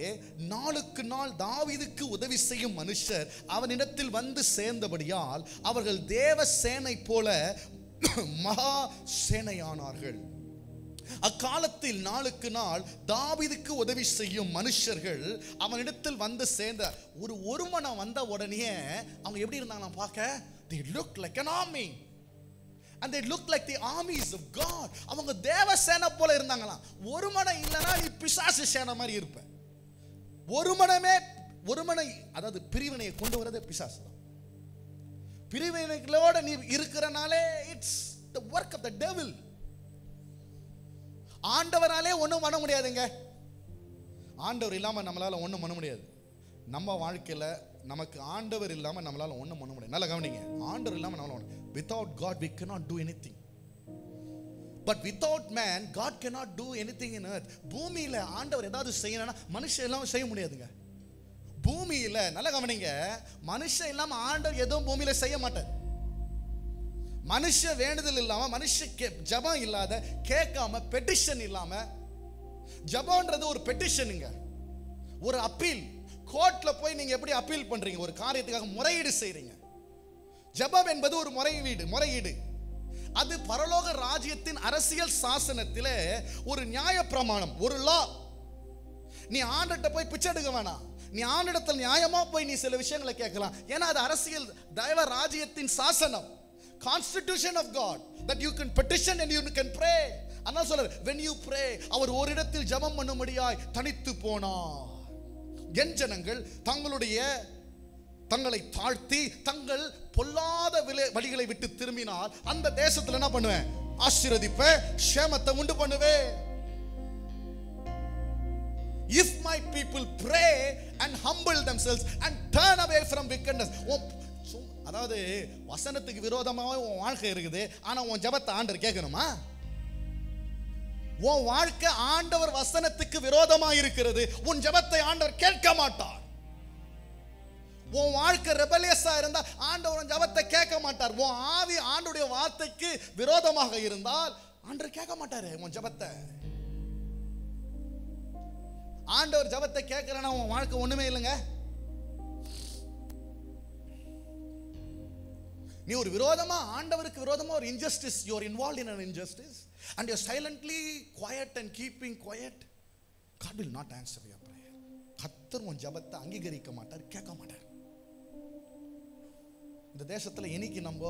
நாளுக்கு நாள் தாவீதுக்கு உதவி செய்யும் மனுஷர் அவனிடத்தில் வந்து சேர்ந்தபடியால் அவர்கள் தேவ சேனை போல மகா சேனையானார்கள். அக்காலத்தில் நாளுக்கு நாள் தாவீதுக்கு உதவி செய்யும் மனுஷர்கள் அவனிடத்தில் வந்து சேர்ந்த ஒரு மனம் வந்த உடனே அவங்க எப்படி இருந்தாங்க பார்க்க? They looked like an army. And they looked like the armies of God. அவங்க தேவ சேனை போல இருந்தாங்களாம். ஒரு மனம் இல்லைன்னா நீ பிசாசு சேனை மாதிரி இருப்ப. ஒரு மனை அதாவது பிரிவினையை கொண்டு வரதே பிசாசு தான். பிரிவினைகளோட நீ இருக்கிறனாலே it's the work of the devil. ஆண்டவராலே ஒன்றும் பண்ண முடியாதுங்க. ஆண்டவர் இல்லாமல் நம்மளால ஒன்றும் பண்ண முடியாது. நம்ம வாழ்க்கையில் நமக்கு ஆண்டவர் இல்லாமல் நம்மளால ஒன்றும் பண்ண முடியாது. நல்லா கவனிங்க. ஆண்டவர் இல்லாமல் நம்மளால without God we cannot do anything. But without man God cannot do anything in earth. பூமியில ஆண்டவர் ஏதாவது செய்யணும்னா மனுஷன் இல்லாம செய்ய முடியாதுங்க. பூமியில நல்லா கவனிங்க, மனுஷன் இல்லாம ஆண்டவர் எதுவும் பூமியில செய்ய மாட்டார். மனுஷ வேண்டுதல் இல்லாம, மனுஷ ஜெபம் இல்லாத, கேட்காம, பெட்டிஷன் இல்லாம, ஜெபம்ன்றது ஒரு பெட்டிஷனுங்க, ஒரு அப்பீல். கோர்ட்ல போய் நீங்க எப்படி அப்பீல் பண்றீங்க? ஒரு காரியத்துக்காக முறையீடு செய்றீங்க. ஜெபம் என்பது ஒரு முறையீடு. அது பரலோக ராஜ்யத்தின் அரசியல் சாசனத்திலே ஒரு நியாய பிரமாணம், ஒரு லா. நீ ஆண்டட்ட போய் பிச்சை எடுக்க வேணாம். நீ ஆண்டிடத்தில் நியாயமா போய் நீ சில விஷயங்களை கேட்கலாம். ஏன்னா அது அரசியல் தேவ ராஜ்யத்தின் சாசனம். Constitution of God that you can petition and you can pray. அண்ணா சொல்றாரு, when you pray, அவர் ஒரு இடத்தில் ஜெபம் பண்ணும்படியாய் தனித்து போனார். என் ஜனங்கள் தங்களை தாழ்த்தி தங்கள் பொல்லாத வழிகளை விட்டு திரும்பினால் அந்த தேசத்துல என்ன பண்ணுவேன்? ஆசீர்வதிப்பேன், சேமத்தை உண்டு பண்ணுவேன். If my people pray and humble themselves and turn away from wickedness. அதாவது வசனத்துக்கு விரோதமாக உன் வாழ்க்கை இருக்குது, ஆனா உன் ஜெபத்தை ஆண்டவர் கேட்கணுமா? உன் வாழ்க்கை ஆண்டவர் வசனத்துக்கு விரோதமா இருக்கிறது, உன் ஜெபத்தை ஆண்டவர் கேட்க மாட்டார். உன் வாழ்க்கை ரெபலியஸா இருந்தா ஆண்டவர் உன் ஜெபத்தை கேட்க மாட்டார். உன் ஆவி ஆண்டவருடைய வார்த்தைக்கு விரோதமாக இருந்தால் ஆண்டவர் கேட்க மாட்டாரு உன் ஜெபத்தை. ஆண்டவர் ஜெபத்தை கேட்கறனா உன் வாழ்க்கை ஒண்ணுமே இல்லைங்க. நீ ஒரு விரோதமா, ஆண்டவருக்கு விரோதமா ஒரு injustice, you are involved in an injustice and you are silently quiet and keeping quiet, God will not answer your prayer. கர்த்தர் உன் ஜெபத்தை அங்கீகரிக்க மாட்டார், கேட்க மாட்டார். இந்த தேசத்துல இன்னைக்கு நம்ம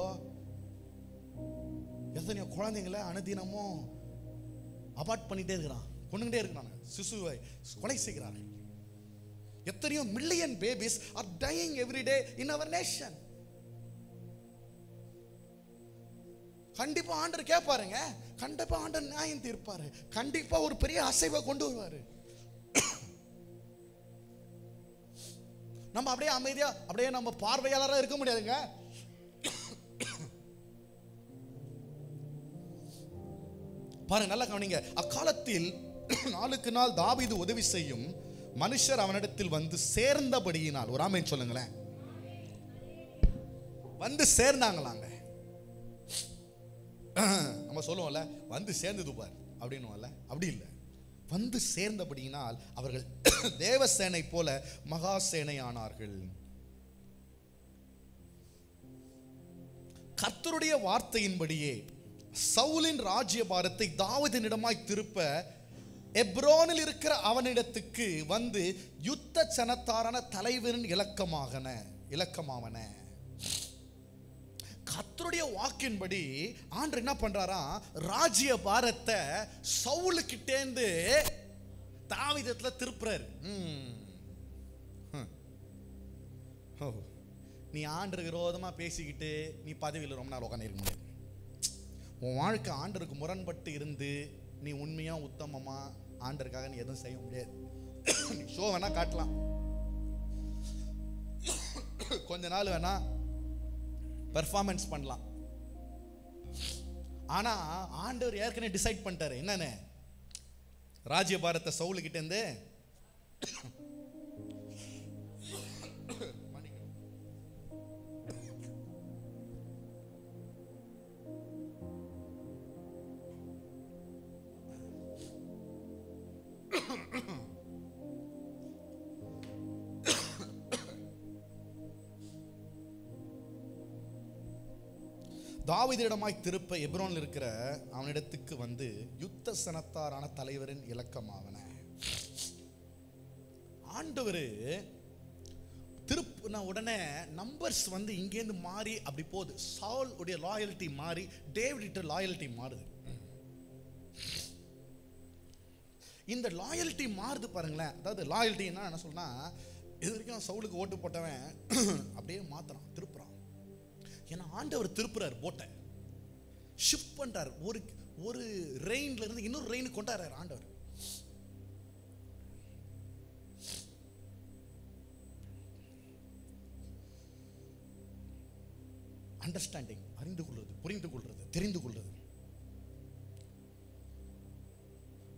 எத்தனையோ குழந்தைங்களை அனுதினமும் அபார்ட் பண்ணிட்டே இருக்கிறான், கொண்டுகிட்டே இருக்கிறாங்க, சிசுவை கொலை செய்கிறார்கள். எத்தனையோ million babies are dying every day in our nation. கண்டிப்பா ஆண்டவர் கேட்பாருங்க, கண்டிப்பா ஆண்டவர் நியாயம் தீர்ப்பாரு, கண்டிப்பா ஒரு பெரிய அசைவை கொண்டு வருவாரு. நம்ம அப்படியே அமைதியா அப்படியே நம்ம பார்வையாளராக இருக்க முடியாதுங்க. பாருங்க, நல்லா கவனிங்க. அக்காலத்தில் நாளுக்கு நாள் தாவீது உதவி செய்யும் மனுஷர் அவனிடத்தில் வந்து சேர்ந்தபடியினால், ஒரு ஆமென் சொல்லுங்களேன். வந்து சேர்ந்தாங்களாங்க. நம்ம சொல்லுவோம்ல, வந்து சேர்ந்தது பார் அப்படின்னுவோம்ல, அப்படி இல்லை. வந்து சேர்ந்தபடியினால் அவர்கள் தேவசேனை போல மகா சேனை ஆனார்கள். கர்த்தருடைய வார்த்தையின்படியே சவுலின் ராஜ்யபாரத்தை தாவீதினிடமாய் திருப்ப எப்ரோனில் இருக்கிற அவனிடத்துக்கு வந்து யுத்த சனத்தாரான தலைவரின் இலக்கமாவன. கர்த்தருடைய வாக்கின்படி ஆண்டவர் என்ன பண்றாரா, ராஜ்ய பாரத்தை சவுலுக்கிட்டேந்து தாவீதத்துல திருப்புறாரு. நீ ஆண்டருக்கு விரோதமா பேசிக்கிட்டு நீ பதவியில் ரொம்ப நாள் உட்காந்து இருக்க முடியாது. உன் வாழ்க்கை ஆண்டருக்கு முரண்பட்டு இருந்து நீ உண்மையா உத்தமமா ஆண்டருக்காக நீ எதுவும் செய்ய முடியாது. நீ ஷோ வேணா காட்டலாம், கொஞ்ச நாள் வேணா பெர்ஃபார்மன்ஸ் பண்ணலாம். ஆனா ஆண்டவர் ஏற்கனவே டிசைட் பண்ணிட்டாரு என்னன்னு, ராஜ்யபாரத்தை சவுலுக்கிட்ட இருந்து தாவீதிடமாய் திருப்ப எப்ரோனில் இருக்கிற அவனிடத்துக்கு வந்து யுத்த சனத்தாரான தலைவரின் இலக்கமாவன. ஆண்டவர் திருப்பின உடனே நம்பர்ஸ் வந்து இங்கேருந்து மாறி அப்படி போகுது. சவுல் உடைய லாயல்ட்டி மாறி டேவிட் லாயல்ட்டி மாறுது. இந்த லாயல்ட்டி மாறுது பாருங்களேன். அதாவது லாயல்ட்டி என்ன சொல்றா, இது வரைக்கும் சவுலுக்கு ஓட்டு போட்டவன் அப்படியே மாத்துறான், திருப்புறான். ஏன்னா ஆண்டவர் திருப்புறார், போட்டை ஷிஃப்ட் பண்றார். ஒரு ரெயின்ல இருந்து இன்னொரு ரெயின் கொண்டாடுறார் ஆண்டவர். அண்டர்ஸ்டாண்டிங், அறிந்து கொள்வது, புரிந்து கொள்வது, தெரிந்து கொள்வது.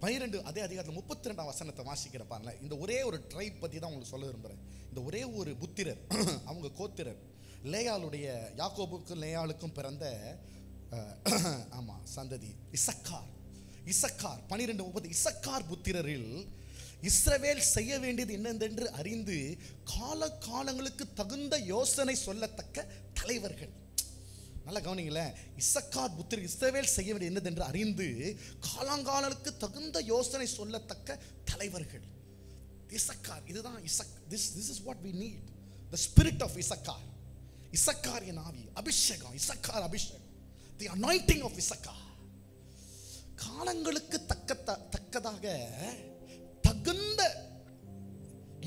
12 அதே அதிகாரத்தில் 32ஆம் வசனத்தை வாசிக்கிற பாருங்க. இந்த ஒரே ஒரு ட்ரைப் பத்தி தான் உங்களுக்கு சொல்ல விரும்புறேன். இந்த ஒரே ஒரு புத்திரர், அவங்க கோத்திரர், லேயாளுடைய, யாக்கோபுக்கும் லேயாளுக்கும் பிறந்த சந்ததி இசக்கார். 12:30 இசக்கார் புத்திரரில் இஸ்ரவேல் செய்ய வேண்டியது என்னென்று அறிந்து காலங்களுக்கு தகுந்த யோசனை சொல்லத்தக்க தலைவர்கள். நல்லா கவனிங்களேன். இசக்கார் புத்திரர் இஸ்ரவேல் செய்ய வேண்டியது என்னதென்று அறிந்து காலங்களுக்கு தகுந்த யோசனை சொல்லத்தக்க தலைவர்கள். இசக்கார், இதுதான் this is what we need, the spirit of Issachar. இசக்காரின் ஆவி, அபிஷேகம், இசக்கார் அபிஷேகம், the anointing of இசக்கார். காலங்களுக்கு தக்கதாக தகுந்த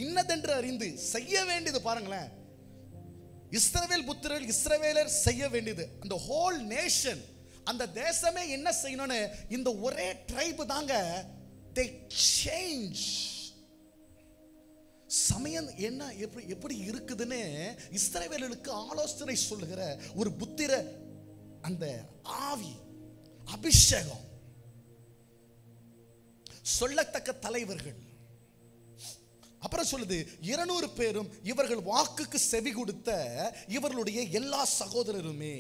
இன்னதென்று அறிந்து செய்ய வேண்டியது. பாருங்களேன், இஸ்ரவேல் புத்திரர்கள், இஸ்ரவேலர் செய்ய வேண்டியது. அந்த ஹோல் நேஷன், அந்த தேசமே என்ன செய்யணும்னு இந்த ஒரே ட்ரைப் தாங்க they change. சமயம் என்ன எப்படி இருக்குதுன்னு இஸ்ரவேலுக்கு ஆலோசனை சொல்லுகிற ஒரு புத்திர, அந்த ஆவி, அபிஷேகம், சொல்லத்தக்க தலைவர்கள். அப்புறம் சொல்லுது 200 பேரும் இவர்கள் வாக்குக்கு செவி கொடுத்த இவர்களுடைய எல்லா சகோதரருமே.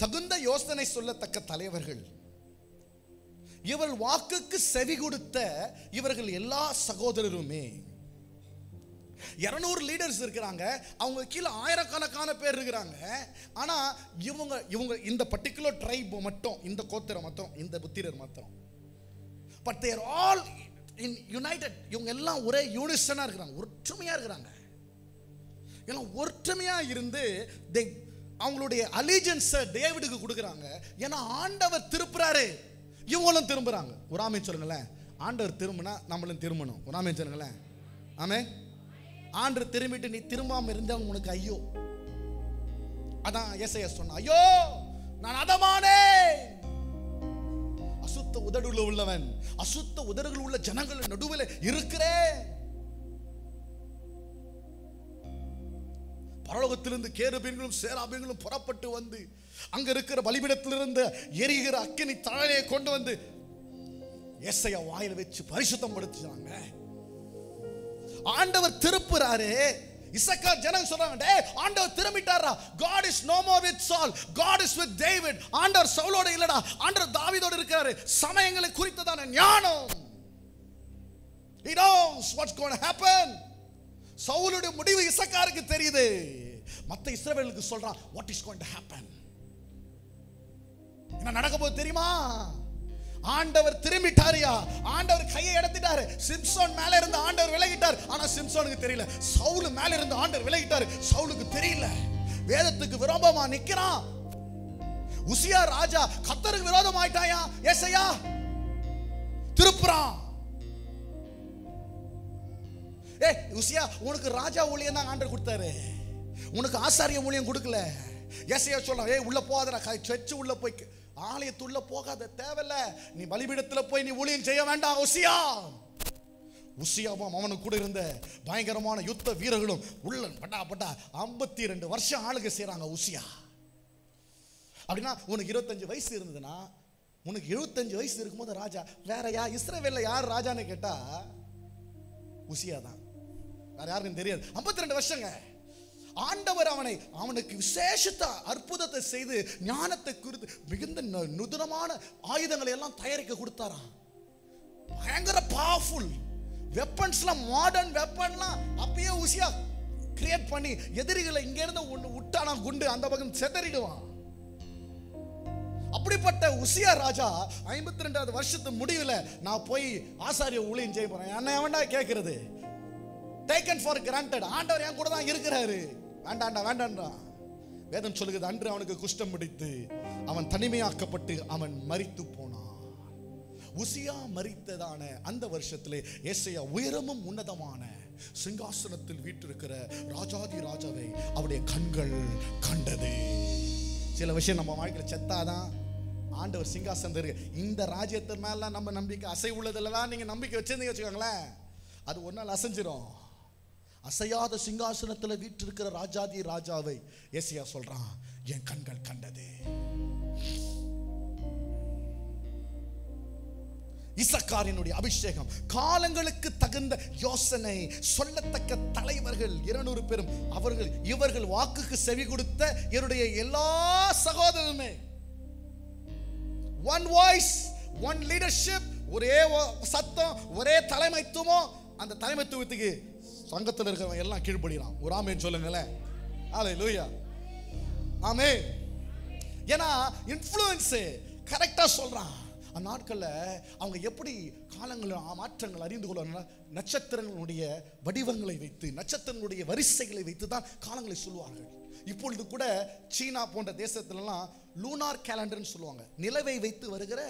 தகுந்த யோசனை சொல்லத்தக்க தலைவர்கள், இவர்கள் வாக்குக்கு செவி கொடுத்த இவர்கள் எல்லா சகோதரருமே. 200 லீடர்ஸ் இருக்கிறாங்க, அவங்க கீழே ஆயிரக்கணக்கான பேர் இருக்கிறாங்க. ஆனா இவங்க இந்த பர்டிகுலர் ட்ரைப் மட்டும், இந்த கோத்திரம் மட்டும், இந்த புத்திரர் மட்டும், but they are all in united. இவங்க எல்லாம் ஒரே யூனிசனா இருக்கிறாங்க, ஒற்றுமையா இருக்கிறாங்க. எல்லாம் ஒற்றுமையா இருந்து அவங்களுடைய அலிஜென்ஸை டேவிடுக்கு கொடுக்குறாங்க. ஏன்னா ஆண்டவர் திருப்புறாரு, இவங்களும் திரும்புறாங்க. ஒரு ஆமென் சொல்லுங்களேன். ஆண்டவர் திரும்பினா நம்மளும் திரும்பணும். ஒரு ஆமென் சொல்லுங்களேன். ஆமென். ஆண்டவர் திரும்பிட்டு நீ திரும்பாம இருந்தவங்க உனக்கு ஐயோ. அதான் ஏசாயா சொன்னா, ஐயோ நான் அதமானே, அசுத்த உதடுகள் உள்ளவன், அசுத்த உதடுகள் உள்ள ஜனங்கள் நடுவில் இருக்கிறேன். பரலோகத்திலிருந்து கேருபீன்களும் சேராபீன்களும் புறப்பட்டு வந்து அங்க இருக்கிற பலிபீடத்திலிருந்து எரிகிற அக்கினி தழலையை கொண்டு வந்து ஏசாயா வாயில வச்சு பரிசுத்தம் படுத்துறாங்க. ஆண்டவர் திருப்புறாரு. இசக்கார் ஜனங்க சொல்றாங்க, டேய் ஆண்டவர் திரும்பிட்டாரா. God is no more with Saul, God is with David. ஆண்டவர் சவுலோட இல்லடா, ஆண்டவர் தாவீதோட இருக்காரு. சமயங்களை குறித்ததான ஞானம். He knows what's going to happen. சவுலுடைய முடிவு இசக்காருக்கு தெரியுது. மத்த இஸ்ரவேலுக்கு சொல்றான் what is going to happen. என்ன நடக்க போகுது தெரியுமா? ஆண்டவர் திரும்பிட்டாரியா. ஆண்டவர் கையை எடுத்துட்டாரு. சிம்சோன் மேல இருந்து ஆண்டவர் விலகிட்டார். ஆனா சிம்சோனுக்கு தெரியல. சவுல் மேல இருந்து ஆண்டவர் விலகிட்டாரு. சவுலுக்கு தெரியல. வேதத்துக்கு விரோதமா நிக்கிறான். உசியா ராஜா கர்த்தருக்கு விரோதமாயிட்டாயா. ஏசாயா திருப்புறான். உசியா உனக்கு ராஜா ஊழியம் தான் ஆண்டவர் கொடுத்தாரு, உனக்கு ஆசாரிய ஊழியம் கொடுக்கல. ஏசாயா சொல்றான், உள்ள போகாதடா, சர்ச்சு உள்ள போய் ஆலயத்துள்ள போகாத, தேவையில்ல. நீ பலிபீடத்துல போய் நீ ஊழியம் செய்ய வேண்டாம். உசியாவும் அவனுக்கு கூட இருந்த பயங்கரமான யுத்த வீரர்களும் உள்ள பட்டா பட்டா 52 வருஷம் ஆளுக செய்றாங்க. உசியா அப்படின்னா உனக்கு 25 வயசு இருந்ததுன்னா, உனக்கு 75 வயசு இருக்கும்போது ராஜா வேற யார்? இஸ்ரவேல்ல யார் ராஜான்னு கேட்டா உசியா தான். வேற யாருக்கும் தெரியாது. 52 வருஷங்க. ஆண்டவர் அவனுக்கு விசேஷத்த அற்புதத்தை செய்து ஞானத்தை குறித்து மிகுந்த நுதனமான ஆயுதங்களை எல்லாம் தயாரிக்க கொடுத்தாராம். பயங்கர பவர்ஃபுல் வெப்பன்ஸ்லாம், மாடர்ன் வெப்பன்லாம் அப்பயே உசியா கிரியேட் பண்ணி எதிரிகளை இங்க இருந்து ஒன்று விட்டானா குண்டு அந்த பக்கம் செதறிடுவான். அப்படிப்பட்ட உசியா ராஜா 52வது வருஷத்து முடிவில் நான் போய் ஆசாரிய ஊழியம் செய்ய போறேன். என்ன வேண்டா கேட்கறது? Taken for granted. ஆண்டவர் என் கூட தான் இருக்கிறாரு. வேண்டாண்டா வேண்டாண்டா. வேதம் சொல்லுகிறது, அன்று அவனுக்கு குஷ்டம் பிடித்து அவன் தனிமையாக்கப்பட்டு அவன் மரித்து போனான். உசியா மரித்ததான அந்த வருஷத்திலே ஏசாயா உயரமும் உன்னதமான சிங்காசனத்தில் வீற்றிருக்கிற ராஜாதி ராஜாவை அவருடைய கண்கள் கண்டது. சில விஷயம் நம்ம வாழ்க்கையில் செத்தாதான் ஆண்டவர் சிங்காசனம் இருக்கு. இந்த ராஜ்யத்தின் மேல நம்ம நம்பிக்கை அசை உள்ளதெல்லாம் நீங்க நம்பிக்கை வச்சிருந்தீங்க வச்சுக்கோங்களேன், அது ஒரு நாள் அசைஞ்சிரும். அசையாத சிங்காசனத்தில் வீற்றிருக்கிற ராஜாதி ராஜாவை ஏசாயா சொல்றான், என் கண்கள் கண்டது. இசக்காரினுடைய அபிஷேகம், காலங்களுக்கு தகுந்த யோசனை, சொல்லத்தக்க தலைவர்கள் 200 பேரும் இவர்கள் வாக்குக்கு செவி கொடுத்த என்னுடைய எல்லா சகோதரருமே, one voice, one leadership, ஒரே சத்தம், ஒரே தலைமைத்துவம். அந்த தலைமைத்துவத்துக்கு சங்கத்தில் இருக்கிறவங்க எல்லாம் கீழ்ப்படிறான். ஒரு ஆமென் சொல்லுங்களேன். ஹல்லேலூயா, ஆமென். ஏன்னா இன்ஃப்ளூயன்ஸ் கரெக்டா சொல்றான். அந்த நாட்களில் அவங்க எப்படி காலங்கள் மாற்றங்கள் அறிந்து கொள்ள நட்சத்திரங்களுடைய வடிவங்களை வைத்து, நட்சத்திரங்களுடைய வரிசைகளை வைத்து தான் காலங்களை சொல்லுவார்கள். இப்பொழுது கூட சீனா போன்ற தேசத்திலலாம் லூனார் கேலண்டர்னு சொல்லுவாங்க, நிலவை வைத்து வருகிற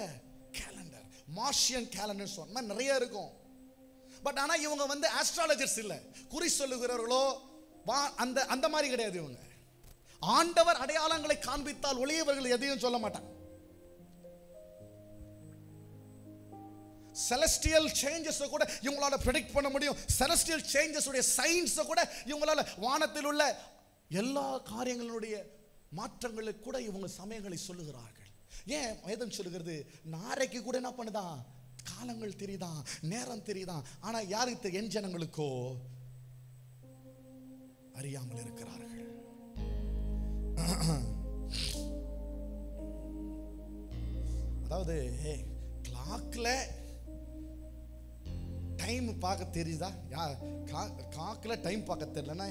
கேலண்டர், மார்ஷியன் கேலண்டர் சொன்ன நிறைய இருக்கும். பட் ஆனா இவங்க ஆஸ்ட்ராலஜர்ஸ் இல்ல, குறி சொல்லுகிறவர்களோ அந்த மாதிரி கிடையாது. இவங்க ஆண்டவர் அடையாளங்களை காண்பித்தால் ஒளியவர்கள் எதையும் சொல்ல மாட்டாங்க. செலஸ்டியல் சேஞ்சஸ் கூட இவங்களால ப்ரெடிக்ட் பண்ண முடியும். செலஸ்டியல் சேஞ்சஸ் உடைய சயின்ஸ் கூட இவங்களால வானத்தில் உள்ள எல்லா காரியங்களுடைய மாற்றங்களை கூட இவங்க சமயங்களை சொல்லுகிறார்கள். ஏன் வேதம் சொல்லுகிறது, நாரைக்கு கூட என்ன பண்ணுதான், காலங்கள் தெரியுதான், நேரம் தெரியுதான். ஆனா யாருக்கு, என் ஜனங்களுக்கோ அறியாமல் இருக்கிறார்கள். அதாவது கிளாக்ல டைம் பார்க்க தெரியுதா? கிளாக்ல டைம் பார்க்க தெரியலன்னா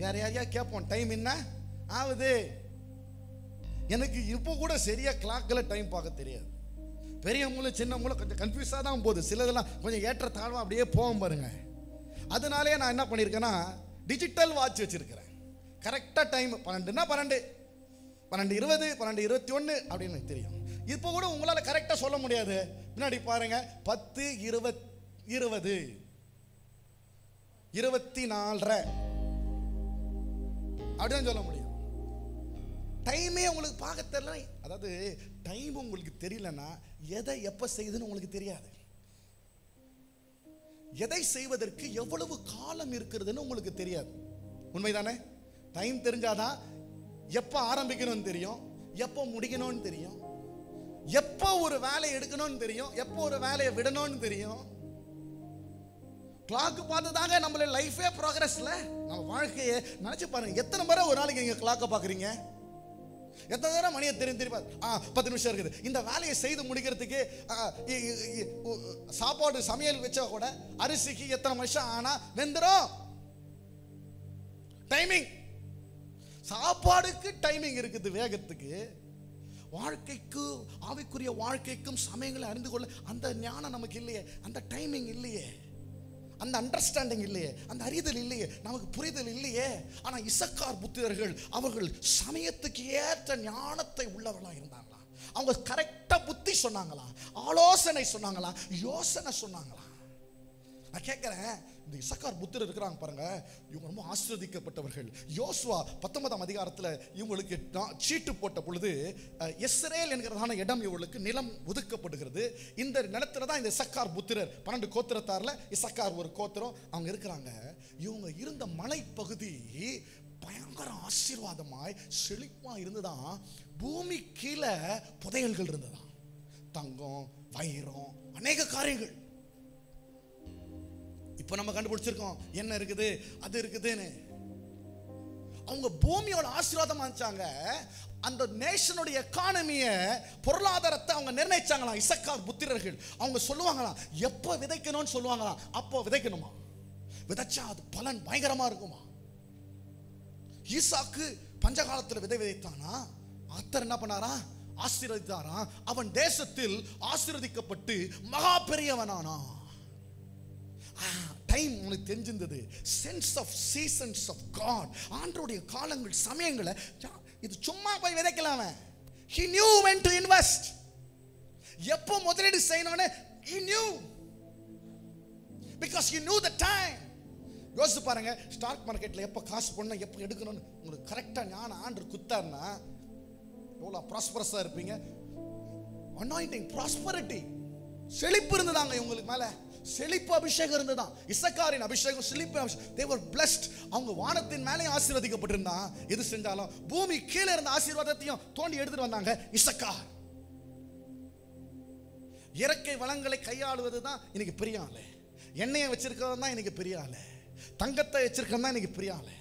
வேற யாரையா கேட்போம், டைம் என்ன ஆகுது? எனக்கு இப்போ கூட சரியா கிளாக்ல டைம் பார்க்க தெரியாது. பெரிய மூலம் சின்ன மூலம் கொஞ்சம் கன்ஃபியூஸாக தான் போகுது. சிலதெல்லாம் கொஞ்சம் ஏற்ற தாழ்வா அப்படியே போகும் பாருங்க. அதனாலே நான் என்ன பண்ணியிருக்கேன்னா டிஜிட்டல் வாட்ச் வச்சிருக்கிறேன். கரெக்டாக டைம் 12ன்னா 12, 12:20, 12:21 அப்படின்னு எனக்கு தெரியும். இப்போ கூட உங்களால் கரெக்டாக சொல்ல முடியாது. முன்னாடி பாருங்க 10:20, 24 அப்படின்னு சொல்ல முடியும். டைமே உங்களுக்கு பார்க்க தெரியல. அதாவது டைம் உங்களுக்கு தெரியலன்னா எதை எப்ப செய்யுதுன்னு உங்களுக்கு தெரியாது. எதை செய்வதற்கு எவ்வளவு காலம் இருக்கிறதுன்னு உங்களுக்கு தெரியாது. உண்மைதானே? டைம் தெரிஞ்சாதான் எப்ப ஆரம்பிக்கணும்னு தெரியும், எப்போ முடிக்கணும்னு தெரியும், எப்போ ஒரு வேலையை எடுக்கணும்னு தெரியும், எப்போ ஒரு வேலையை விடணும்னு தெரியும். கிளாக் பார்த்து தாங்க நம்மள லைஃபே ப்ரோக்ரஸ்ல. நம்ம வாழ்க்கையை நினைச்சு பாருங்க. எத்தனை முறை ஒரு நாளைக்கு நீங்க கிளாக்கை பாக்குறீங்க? எத்தனை நேரம் மணியை தெரிஞ்சு 10 நிமிஷம் இருக்குது. இந்த வேலையை செய்து முடிக்கிறதுக்கு சாப்பாடு சமையல் வச்சா கூட அரிசிக்கு எத்தனை நிமிஷம் ஆனா வெந்துடும். டைமிங், சாப்பாடுக்கு டைமிங் இருக்குது, வேகத்துக்கு. வாழ்க்கைக்கு, ஆவிக்குரிய வாழ்க்கைக்கும் சமயங்களை அறிந்து கொள்ள அந்த ஞானம் நமக்கு இல்லையே, அந்த டைமிங் இல்லையே, அந்த அண்டர்ஸ்டாண்டிங் இல்லையே, அந்த அறிதல் இல்லையே, நமக்கு புரிதல் இல்லையே. ஆனா இசக்கார் புத்திரர்கள் அவர்கள் சமயத்துக்கு ஏற்ற ஞானத்தை உள்ளவர்களா இருந்தாங்களா? அவங்க கரெக்டா புத்தி சொன்னாங்களா? ஆலோசனை சொன்னாங்களா? யோசனை சொன்னாங்களா? நான் கேட்கிறேன், இந்த இசக்கார் புத்திரர் இருக்கிறாங்க பாருங்க, இவங்க ரொம்ப ஆசீர்வதிக்கப்பட்டவர்கள். யோசுவா 19ஆம் அதிகாரத்தில் இவங்களுக்கு சீட்டு போட்ட பொழுது இஸ்ரேல் என்கிறதான இடம் இவங்களுக்கு நிலம் ஒதுக்கப்படுகிறது. இந்த நிலத்துல தான் இந்த இசக்கார் புத்திரர் 12 கோத்திரத்தார்ல இசக்கார் ஒரு கோத்திரம் அவங்க இருக்கிறாங்க. இவங்க இருந்த மலைப்பகுதி பயங்கர ஆசீர்வாதமாய் செழிப்பா இருந்துதான். பூமி கீழே புதையல்கள் இருந்ததான், தங்கம், வைரம், அநேக காரியங்கள். இப்ப நம்ம கண்டுபிடிச்சிருக்கோம் என்ன இருக்குது, அது இருக்குதுன்னு. அவங்க பூமியோட ஆசீர்வாதமா இருந்துச்சாங்க. அந்த நேஷனுடைய எக்கானமியை, பொருளாதாரத்தை அவங்க நிர்ணயிச்சாங்களாம் இசக்கார் புத்திரர்கள். அவங்க சொல்லுவாங்களாம், எப்போ விதைக்கணும்னு சொல்லுவாங்களாம், அப்போ விதைக்கணுமா, விதைச்சா அது பலன் பயங்கரமா இருக்குமா. ஈசாக்கு பஞ்சகாலத்தில் விதை விதைத்தானா, ஆத்தர் என்ன பண்ணாரா, ஆசீர்வதித்தாரா. அவன் தேசத்தில் ஆசீர்வதிக்கப்பட்டு மகா பெரியவனானா. டைம் உனக்கு தெரிஞ்சிருந்தது. Sense of seasons of God, ஆண்டவருடைய காலங்கள், சமயங்களை. இது சும்மா போய் விதைக்கலாம. he knew when to invest, எப்போ முதலீடு செய்யணும்னு he knew, because he knew the time. யோசிச்சு பாருங்க, ஸ்டாக் மார்க்கெட்ல எப்போ காசு போடணும், எப்போ எடுக்கணும்னு உங்களுக்கு கரெக்டா ஞானம் ஆண்டவர் குத்தாருன்னா எவ்வளவு ப்ராஸ்பரஸா இருப்பீங்க. அனாயிண்டிங், ப்ராஸ்பரிட்டி, செழிப்பு இருந்ததாங்க இவங்களுக்கு மேல. செழிப்பு அபிஷேகம் இருந்ததான். இசக்காரின் அபிஷேகம், செழிப்பு அபிஷேகம். they were blessed. அவங்க வானத்தின் மேலே ஆசீர்வதிக்கப்பட்டிருந்தா எது செஞ்சாலும் பூமி கீழே இருந்த ஆசீர்வாதத்தையும் தோண்டி எடுத்துட்டு வந்தாங்க இசக்கார். இயற்கை வளங்களை கையாளுவது தான் இன்னைக்கு பெரிய ஆளு. எண்ணெயை வச்சிருக்கிறது தான் இன்னைக்கு பெரிய ஆளு. தங்கத்தை வச்சிருக்கிறது தான் இன்னைக்கு பெரிய ஆளு.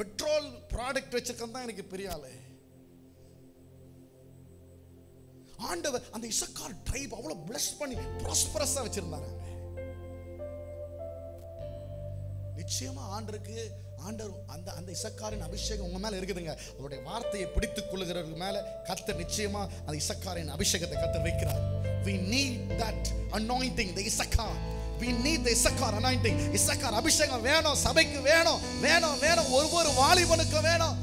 பெட்ரோல் ப்ராடக்ட் வச்சிருக்கிறது தான் இன்னைக்கு பெரிய ஆளு. ஆண்டவர் அந்த இசக்கார் ட்ரைப் அவ்வளவு பிளஸ் பண்ணி ப்ராஸ்பரஸா வச்சிருந்தாங்க. நிச்சயமா ஆண்டருக்கு, ஆண்டவர் அந்த இசக்காரின் அபிஷேகம் உங்க மேல இருக்குதுங்க. அவருடைய வார்த்தையை பிடித்துக் கொள்ளுகிறவர்கள் மேல கர்த்தர் நிச்சயமா அந்த இசக்காரின் அபிஷேகத்தை கர்த்தர் வைக்கிறார். we need that anointing, the Issachar. we need the Issachar anointing. Issachar அபிஷேகம் வேணும், சபைக்கு வேணும், வேணும், வேணும், ஒவ்வொரு வாலிபனுக்கு வேணும்.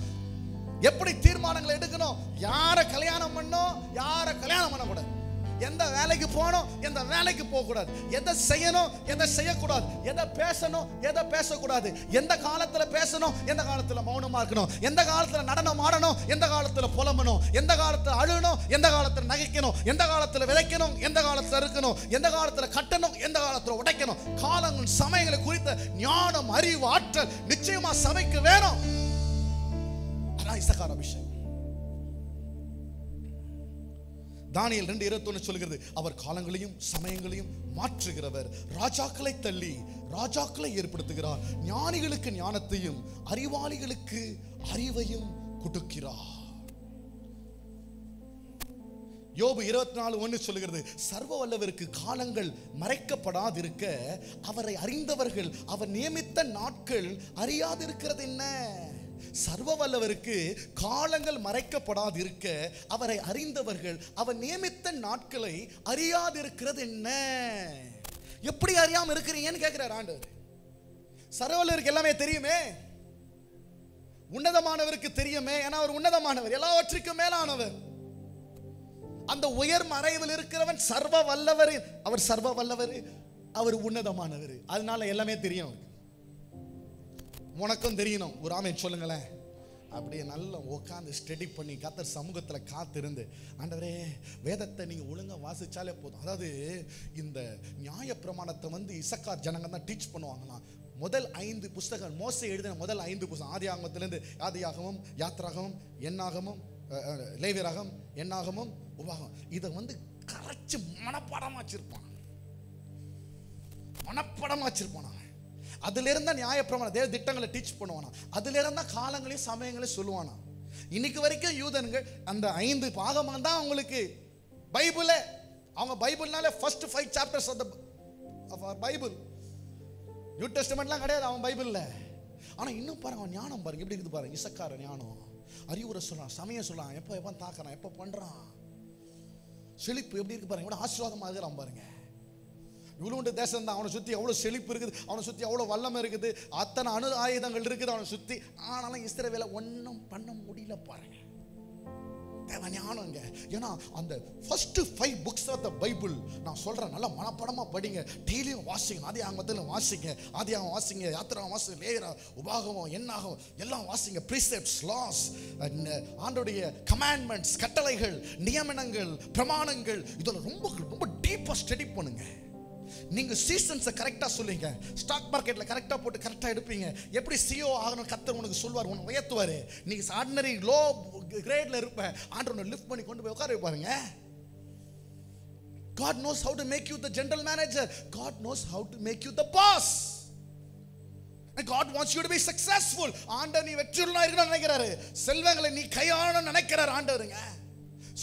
எப்படி தீர்மானங்களை எடுக்கணும், யாரை கல்யாணம் பண்ணணும், யாரை கல்யாணம் பண்ணக்கூடாது, எந்த வேலைக்கு போகணும், எந்த வேலைக்கு போக கூடாது, எதை செய்யணும், எதை செய்யக்கூடாது, எதை பேசணும், எதை பேசக்கூடாது, எந்த காலத்துல பேசணும், எந்த காலத்துல மௌனமா இருக்கணும், எந்த காலத்துல நடனம் ஆடணும், எந்த காலத்துல புலம்பணும், எந்த காலத்துல அழுகணும், எந்த காலத்துல நகைக்கணும், எந்த காலத்துல விதைக்கணும், எந்த காலத்துல இருக்கணும், எந்த காலத்துல கட்டணும், எந்த காலத்துல உடைக்கணும். காலங்கள், சமயங்களை குறித்த ஞானம், அறிவு, ஆற்றல் நிச்சயமா சபைக்கு வேணும். அதான் இசக்கார் அபிஷேகம். தானியேல் 2:21 சொல்கிறது, அவர் காலங்களையும் சமயங்களையும் மாற்றுகிறவர், ராஜாக்களை தள்ளி ராஜாக்களை ஏற்படுத்துகிறார், ஞானிகளுக்கு ஞானத்தையும் அறிவாளிகளுக்கு அறிவையும் கொடுக்கிறார். யோபு 24:1 சொல்லுகிறது, சர்வ வல்லவருக்கு காலங்கள் மறைக்கப்படாதிருக்க அவரை அறிந்தவர்கள் அவர் நியமித்த நாட்கள் அறியாதிருக்கிறது என்ன? சர்வ வல்லவருக்கு காலங்கள் மறைக்கப்படாதிருக்க அவரை அறிந்தவர்கள் அவர் நியமித்த நாட்களை அறியாதிருக்கிறது என்ன? எப்படி அறியாம இருக்கிறீங்கன்னு கேட்கிறார் ஆண்டவர். சர்வ வல்லவருக்கு எல்லாமே தெரியுமே, உன்னதமானவருக்கு தெரியுமே, ஏன்னா அவர் உன்னதமானவர், எல்லாவற்றுக்கும் மேலானவர். அந்த உயர் மறைவில் இருக்கிறவன் சர்வ வல்லவர், அவர் சர்வ வல்லவர், அவர் உன்னதமானவர். அதனால எல்லாமே தெரியும். உனக்கும் தெரியணும். ஒரு ஆமென் சொல்லுங்களேன். அப்படியே நல்லா உட்காந்து ஸ்டடி பண்ணி கர்த்தர் சமூகத்தில் காத்திருந்து, ஆண்டவரே வேதத்தை நீங்கள் ஒழுங்காக வாசிச்சாலே போதும். அதாவது இந்த நியாய பிரமாணத்தை இசக்கார் ஜனங்க தான் டீச் பண்ணுவாங்களாம். முதல் 5 புஸ்தகம், மோசே எழுதின முதல் 5 புஸ்தகம், ஆதியாகமத்திலிருந்து ஆதியாகமம், யாத்ராகமம், எண்ணாகமம், லேவியராகம், என்னாகமும், உபாகம் இதை வந்து கரைச்சு மனப்பாடமா வச்சிருப்பான். மனப்பாடமா வச்சிருப்பான். அதுல இருந்தா நியாயப்பிரமாண தேவ திட்டங்களை டீச் பண்ணுவானா. அதுல இருந்தா காலங்களையும் சமயங்களையும் சொல்லுவானா. இன்னைக்கு வரைக்கும் யூதன்கள் அந்த 5 பாகமாக தான் அவங்களுக்கு பைபிளே. அவங்க பைபிள்னாலே first 5 chapters of Bible. New டெஸ்டமெண்ட்லாம் கிடையாது அவன் பைபிள்ல. ஆனா இன்னும் பாருங்க அவன் ஞானம் பாருங்க எப்படி இருக்குது பாருங்க. இசக்கார ஞானம், அறிவுரை சொல்றான், சமயம் சொல்றான், எப்போ தாக்குறான், எப்போ பண்றான், செழிப்பு எப்படி இருக்கு பாருங்க, எவ்வளவு ஆசீர்வாதமா இருக்கிறான் பாருங்க. இவ்வளவு தேசம் தான் அவனை சுத்தி எவ்வளவு செழிப்பு இருக்குது, அவனை சுத்தி எவ்வளவு வல்லமை இருக்குது, அத்தனை அணு ஆயுதங்கள் இருக்குது அவனை சுத்தி. ஆனாலும் இஸ்ரவேலை ஒன்றும் பண்ண முடியல பாருங்க. தேவ ஞானங்க. ஏன்னா அந்த first 5 books of the Bible நான் சொல்றேன், நல்லா மனப்படமா படிங்க, டெய்லியும் வாசிங்க. ஆதியாகமத்தில் வாசிங்க, ஆதியாகமம் வாசிங்க, யாத்திராகமம் வாசிங்க, லேவியராகமம், உபாகமம், என்னாகமம் எல்லாம் வாசிங்க. ப்ரீசெப்ட்ஸ், லாஸ், ஆண்டவருடைய கமாண்ட்மெண்ட்ஸ், கட்டளைகள், நியமனங்கள், பிரமாணங்கள் இதெல்லாம் ரொம்ப ரொம்ப டீப்பா ஸ்டடி பண்ணுங்க. நீங்க சீசன்ஸை கரெக்டா சொல்லுங்க, ஸ்டாக் மார்க்கெட்ல கரெக்டா போட்டு கரெக்டா எடுப்பீங்க. எப்படி சிஓ ஆகணும் கர்த்தர் உனக்கு சொல்வார், உனக்கு உயர்த்துவாரு. நீங்க ஆர்டினரி லோ கிரேட்ல இருப்ப, ஆண்டவரை லிஃப்ட் பண்ணி கொண்டு போய் உட்கார வைப்பாருங்க. God knows how to make you the general manager. God knows how to make you the boss. And God wants you to be successful. ஆண்டவர் நீ வெற்றியுள்ளவனா இருக்கணும்னு நினைக்கிறாரு. செல்வங்களை நீ கையாளணும்னு நினைக்கிறார் ஆண்டவருங்க.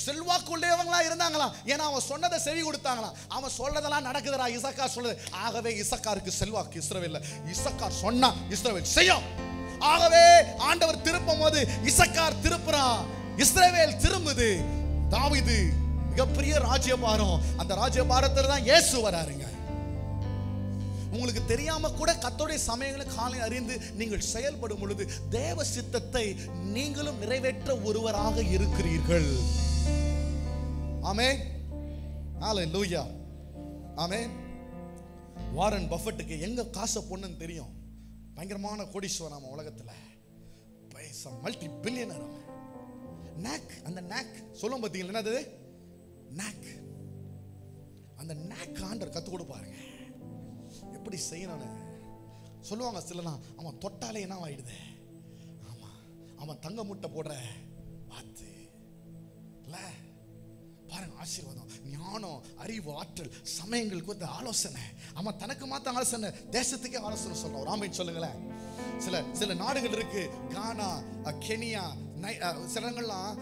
செல்வாக்குள்ளவங்களா இருந்தாங்களாம், ஏன்னா அவன் சொன்னதை செவி கொடுத்தாங்களாம். அவன் சொல்றதெல்லாம் நடக்குதுடா இசக்கார் சொல்லுது. ஆகவே இசக்காருக்கு செல்வாக்கு இஸ்ரவேல்ல. இசக்கார் சொன்னா இஸ்ரவேல் செய்யும். ஆகவே ஆண்டவர் திருப்பும் போது இசக்கார் திருப்புறான், இஸ்ரவேல் திரும்புது. தாவீது மிகப்பெரிய ராஜ்யபாரம், அந்த ராஜ்யபாரத்துல தான் இயேசு வராருங்க. உங்களுக்கு தெரியாம கூட கர்த்தருடைய சமயங்களை காலை அறிந்து நீங்கள் செயல்படும் பொழுது தேவ சித்தத்தை நீங்களும் நிறைவேற்ற ஒருவராக இருக்கிறீர்கள். ஆமென், ஹல்லேலூயா, ஆமென். வாரன் பஃபெட்டுக்கு எங்க காசை பொண்ணுன்னு தெரியும். பயங்கரமான கோடீஸ்வரன் நம்ம உலகத்துல, பைசா மல்டி பில்லியனர். நாக், அந்த நாக் சொல்லும் பார்த்தீங்களா, என்னது நாக். அந்த நாக் ஆண்டவர் கத்து கொடுப்பாருங்க, எப்படி செய்யணும்னு சொல்லுவாங்க. சிலலாம் அவன் தொட்டாலே என்ன ஆயிடுது, ஆமா அவன் தங்க முட்டை போடுற பார்த்து இல்ல பாருங்க. ஆசீர்வாதம், ஞானம், அறிவு, ஆற்றல், சமயங்களுக்கு வந்து ஆலோசனை. அவன் தனக்கு மாத்த ஆலோசனை, தேசத்துக்கே ஆலோசனை சொல்றான். ஒரு ஆமென் சொல்லுங்களேன். சில நாடுகள் இருக்கு, கானா, கெனியா, சில இடங்கள்லாம்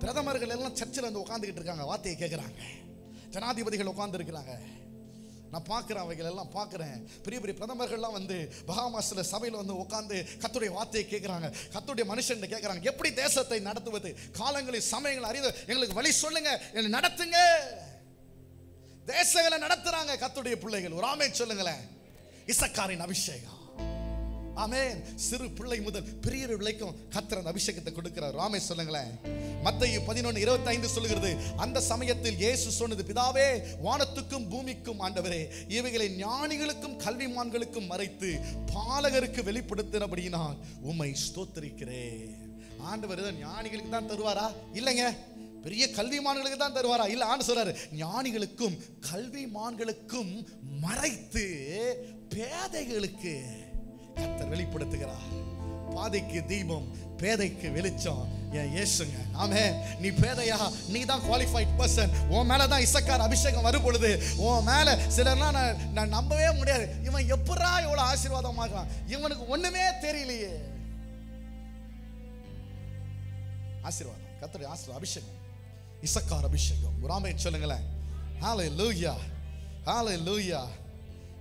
பிரதமர்கள் எல்லாம் சர்ச்சில் வந்து உட்காந்துக்கிட்டு இருக்காங்க, வார்த்தையை கேட்குறாங்க. ஜனாதிபதிகள் உட்கார்ந்து இருக்கிறாங்க. நான் பார்க்குறேன், அவைகள் எல்லாம் பார்க்குறேன். பெரிய பெரிய பிரதமர்கள்லாம் வந்து பஹாமாஸ்ல சபையில் வந்து உட்காந்து கர்த்தருடைய வார்த்தையை கேட்குறாங்க. கர்த்தருடைய மனுஷன் கேட்குறாங்க, எப்படி தேசத்தை நடத்துவது, காலங்களில் சமயங்கள் அறிந்து எங்களுக்கு வழி சொல்லுங்க, என்னை நடத்துங்க. தேசங்களை நடத்துறாங்க கர்த்தருடைய பிள்ளைகள். ஒரு ஆமென் சொல்லுங்களேன். இசக்காரின் அபிஷேகம், ஆமென். சிறு பிள்ளை முதல் பெரிய பிள்ளைக்கும் கர்த்தர் அந்த அபிஷேகத்தை கொடுக்கிறார். ஆமென் சொல்லுங்களேன். மத்தேயு 11:25 சொல்லுகிறது, அந்த சமயத்தில் இயேசு சொன்னது, பிதாவே வானத்துக்கும் பூமிக்கும் ஆண்டவரே இவைகளை ஞானிகளுக்கும் கல்விமான்களுக்கும் மறைத்து பாலகருக்கு வெளிப்படுத்தினபடியினால் உம்மை ஸ்தோத்திரிக்கிறேன். ஆண்டவர் ஞானிகளுக்கு தான் தருவாரா? இல்லைங்க. பெரிய கல்விமான்களுக்கு தான் தருவாரா? இல்ல. ஆண்டு சொல்றாரு, ஞானிகளுக்கும் கல்விமான்களுக்கும் மறைத்து பேதைகளுக்கு கர்த்தர் வெளிப்படுத்துகிறார். பாதைக்கு தீபம், பேதைக்கு வெளிச்சம் என் இயேசுங்க. ஆமென். நீ பேதையா, நீ தான் குவாலிஃபைட் பர்சன். உன் மேல தான் இசக்கார் அபிஷேகம் வரும் பொழுது உன் மேல சிலர்லாம் நான் நம்பவே முடியாது, இவன் எப்படா இவ்வளவு ஆசீர்வாதமாகறான், இவனுக்கு ஒண்ணுமே தெரியலையே. ஆசீர்வாதம், கர்த்தருடைய ஆசீர்வாதம், அபிஷேகம், இசக்கார் அபிஷேகம். ஒரு ஆமென் சொல்லுங்களேன். ஹல்லேலூயா, ஹல்லேலூயா.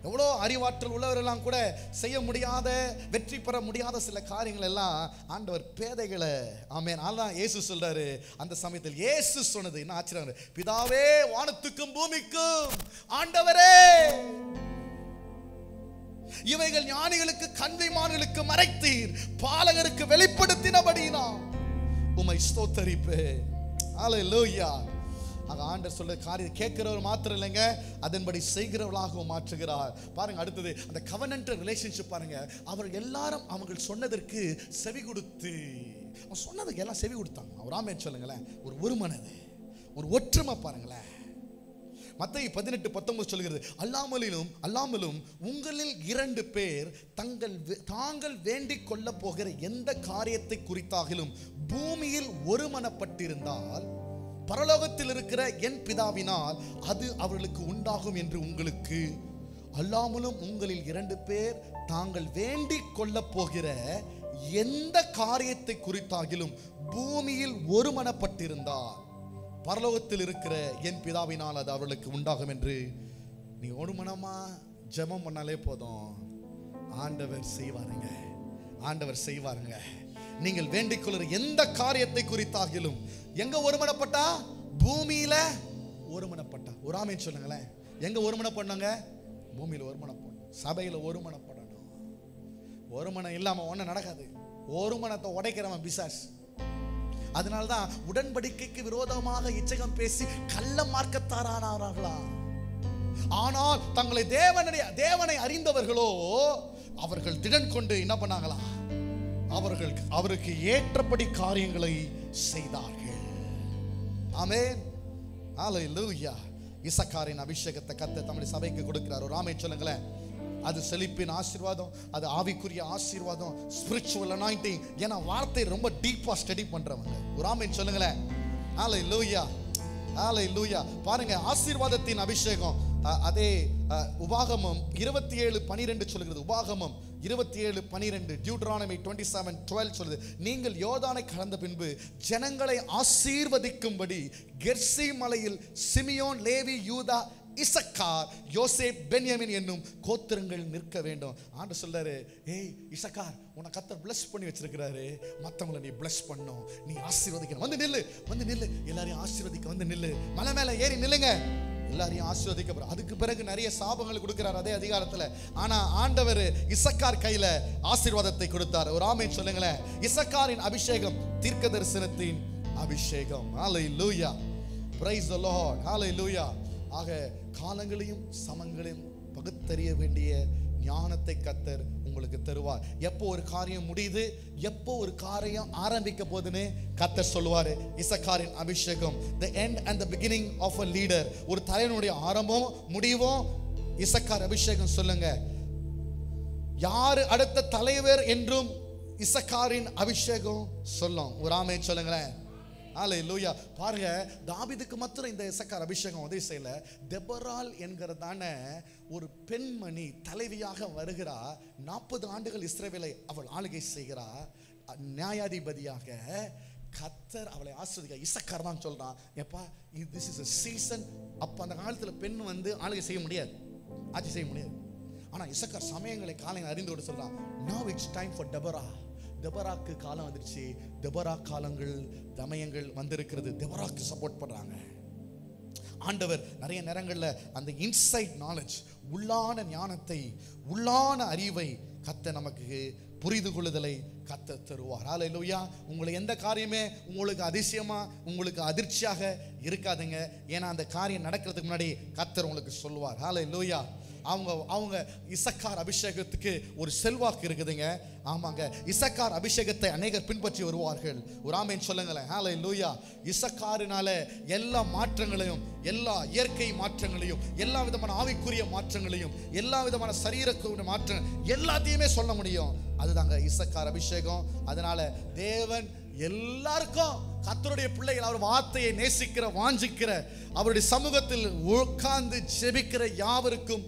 எவ்வளோ அறிவாற்றல் உள்ளவரெல்லாம் கூட செய்ய முடியாத, வெற்றி பெற முடியாத சில காரியங்கள் எல்லாம் ஆண்டவர் பேதைகளை, ஆமென். அதான் இயேசு சொல்றாரு. அந்த சமயத்தில் இயேசு சொன்னது என்ன ஆச்சரியம், பிதாவே வானத்துக்கும் பூமிக்கும் ஆண்டவரே இவைகள் ஞானிகளுக்கு கல்விமான்களுக்கு மறைத்தீர், பாலகருக்கு வெளிப்படுத்தினபடினா உம்மை ஸ்தோத்தரிப்பேன். ஹல்லேலூயா. ஆண்டவர் சொல்ற காரியம் கேட்கிறவர் மாத்திரம் இல்லைங்க, அதன்படி செய்கிறவர்களாகவும் மாற்றுகிறார். பாருங்க அடுத்தது அந்த கவனன்ட் ரிலேஷன்ஷிப் பாருங்க. அவர்கள் எல்லாரும் அவங்க சொன்னதற்கு செவி கொடுத்து, அவன் சொன்னதுக்கு எல்லாம் செவி கொடுத்தாங்க. ஒரு ஆமென் சொல்லுங்களேன். ஒரு மனது, ஒரு ஒற்றுமை பாருங்களேன். மத்தேயு 18:19 சொல்கிறது, அல்லாமலும் உங்களில் 2 பேர் தாங்கள் வேண்டிக் கொள்ள போகிற எந்த காரியத்தை குறித்தாகிலும் பூமியில் ஒருமனப்பட்டிருந்தால் பரலோகத்தில் இருக்கிற என் பிதாவினால் அது அவர்களுக்கு உண்டாகும் என்று உங்களுக்கு. அல்லாமலும் உங்களில் 2 பேர் தாங்கள் வேண்டிக் கொள்ள போகிற எந்த காரியத்தை குறித்தாகிலும் பூமியில் ஒருமனப்பட்டிருந்தால் பரலோகத்தில் இருக்கிற என் பிதாவினால் அது அவர்களுக்கு உண்டாகும் என்று. நீ ஒருமனமா ஜெபம் பண்ணாலே போதும், ஆண்டவர் செய்வாருங்க. நீங்கள் வேண்டிக் கொள்கிற எந்த காரியத்தை குறித்தாகிலும் எங்க ஒருமனப்பட்டா? பூமியில ஒருமனப்பட்டா. ஒரு ஆமென் சொல்லுங்களேன். எங்க ஒருமனப்படணுங்க? பூமியில ஒருமனப்படணும், சபையில ஒருமனப்படணும். ஒருமனம் இல்லாம ஒன்னும் நடக்காது. ஒருமனத்தை உடைக்கிறவன் பிசாசு. அதனால்தான் உடன்படிக்கைக்கு விரோதமாக இச்சகம் பேசி கள்ள மார்க்கத்தாரானார்களா. ஆனால் தங்களை தேவனை அறிந்தவர்களோ அவர்கள் திடன் கொண்டு என்ன பண்ணாங்களா? அவருக்கு ஏற்றபடி காரியங்களை செய்தார்கள். ஆமென், ஹல்லேலூயா. இசக்காரின் அபிஷேகத்தை கர்த்தர் தம்முடைய சபைக்கு கொடுக்கிறார். ஒரு ஆமென் சொல்லுங்களேன். அது செழிப்பின் ஆசீர்வாதம், அது ஆவிக்குரிய ஆசீர்வாதம், ஸ்பிரிச்சுவல் அனாயிண்டிங். ஏன்னா வார்த்தை ரொம்ப டீப்பா ஸ்டடி பண்றவங்க. ஒரு ஆமென் சொல்லுங்களேன். ஹல்லேலூயா, ஹல்லேலூயா. பாருங்க, ஆசீர்வாதத்தின் அபிஷேகம். அதே உபாகமம் 27:12 சொல்லுகிறது. உபாகமம் 27:12, டியூட்ரானமி 27:12 சொல்லுது, நீங்கள் யோர்தானை கடந்த பின்பு ஜனங்களை ஆசீர்வதிக்கும்படி கெர்சீம் மலையில் சிமியோன், லேவி, யூதா, இசக்கார், யோசேப், பென்யமின் என்னும் கோத்திரங்கள் நிற்க வேண்டும். ஆண்டவர் சொல்றாரு, ஏய் இசக்கார், உன்னை கர்த்தர் bless பண்ணி வச்சிருக்கிறாரு. மற்றவங்களை நீ bless பண்ணணும், நீ ஆசீர்வதிக்கணும். வந்து நில்லு, எல்லாரையும் ஆசீர்வதிக்க வந்து நில்லு. மலை மேல ஏறி நில்லுங்க, எல்லாரையும் ஆசீர்வதிக்க. அதுக்கு பிறகு நிறைய சாபங்கள் கொடுக்கிறார் அதே அதிகாரத்துல. ஆனா ஆண்டவர் இசக்கார் கையில ஆசீர்வாதத்தை கொடுத்தார். ஒரு ஆமென் சொல்லுங்களேன். இசக்காரின் அபிஷேகம் தீர்க்க தரிசனத்தின் அபிஷேகம். ஹல்லேலூயா, பிரைஸ் தி லார்ட், ஹல்லேலூயா. ஆக காலங்களையும் சமங்களையும் பகுத்தறிய வேண்டிய ஞானத்தை கர்த்தர் உங்களுக்கு தருவார். எப்போ ஒரு காரியம் முடியுது, எப்போ ஒரு காரியம் ஆரம்பிக்க போதுன்னு கர்த்தர் சொல்லுவாரு. இசக்காரின் அபிஷேகம், the end and the beginning of a leader. ஒரு தலைவனுடைய ஆரம்பம் முடிவும் இசக்கார் அபிஷேகம். சொல்லுங்க, யாரு அடுத்த தலைவர் என்றும் இசக்காரின் அபிஷேகம் சொல்லும். ஒரு ஆமென் சொல்லுங்களேன். ஹல்லேலூயா. பாருங்க, தாவீதுக்கு மாத்திரம் இந்த இசக்கார் அபிஷேகம் உதவி செய்யல. தெபொராள் என்கிறதான ஒரு பெண்மணி தலைவியாக வருகிறா. 40 ஆண்டுகள் இஸ்ரவேலை அவள் ஆளுகை செய்கிறா. நியாயாதிபதியாக கர்த்தர் அவளை ஆசீர்வதிக்க இசக்கார் தான் சொல்றான், எப்பா திஸ் இஸ் a season. அப்ப அந்த காலத்துல பெண் வந்து ஆளுகை செய்ய முடியாது, ஆட்சி செய்ய முடியாது. ஆனா இசக்கார் சமயங்களை காலையில் அறிந்தோடு சொல்றான், now it's time for Deborah. தெபொராக்கு காலம் வந்துருச்சு. தெபொரா காலங்கள், தமயங்கள் வந்திருக்கிறது. தெபொராக்கு சப்போர்ட் பண்றாங்க. ஆண்டவர் நிறைய நேரங்கள்ல அந்த இன்சைட் நாலேஜ், உள்ளான ஞானத்தை, உள்ளான அறிவை கர்த்தர் நமக்கு புரிந்து கொள்ளுதலை கர்த்தர் தருவார். ஹல்லேலூயா. உங்களை எந்த காரியமே உங்களுக்கு அதிசயமா, உங்களுக்கு அதிர்ச்சியாக இருக்காதுங்க. ஏன்னா அந்த காரியம் நடக்கிறதுக்கு முன்னாடி கர்த்தர் உங்களுக்கு சொல்லுவார். ஹல்லேலூயா. அவங்க இசக்கார் அபிஷேகத்துக்கு ஒரு செல்வாக்கு இருக்குதுங்க. ஆமாங்க, இசக்கார் அபிஷேகத்தை அநேகர் பின்பற்றி வருவார்கள். ஒரு ஆமென் சொல்லுங்களேன். ஹல்லேலூயா. இசக்காரினால எல்லா மாற்றங்களையும், எல்லா இயற்கை மாற்றங்களையும், எல்லா விதமான ஆவிக்குரிய மாற்றங்களையும், எல்லா விதமான சரீரக்குரிய மாற்றம் எல்லாத்தையுமே சொல்ல முடியும். அதுதாங்க இசக்கார் அபிஷேகம். அதனால தேவன் எல்லாருக்கும், கர்த்தருடைய பிள்ளைகள், அவர் வார்த்தையை நேசிக்கிற, வாஞ்சிக்கிற, அவருடைய சமூகத்தில் உட்கார்ந்து ஜெபிக்கிற யாவருக்கும்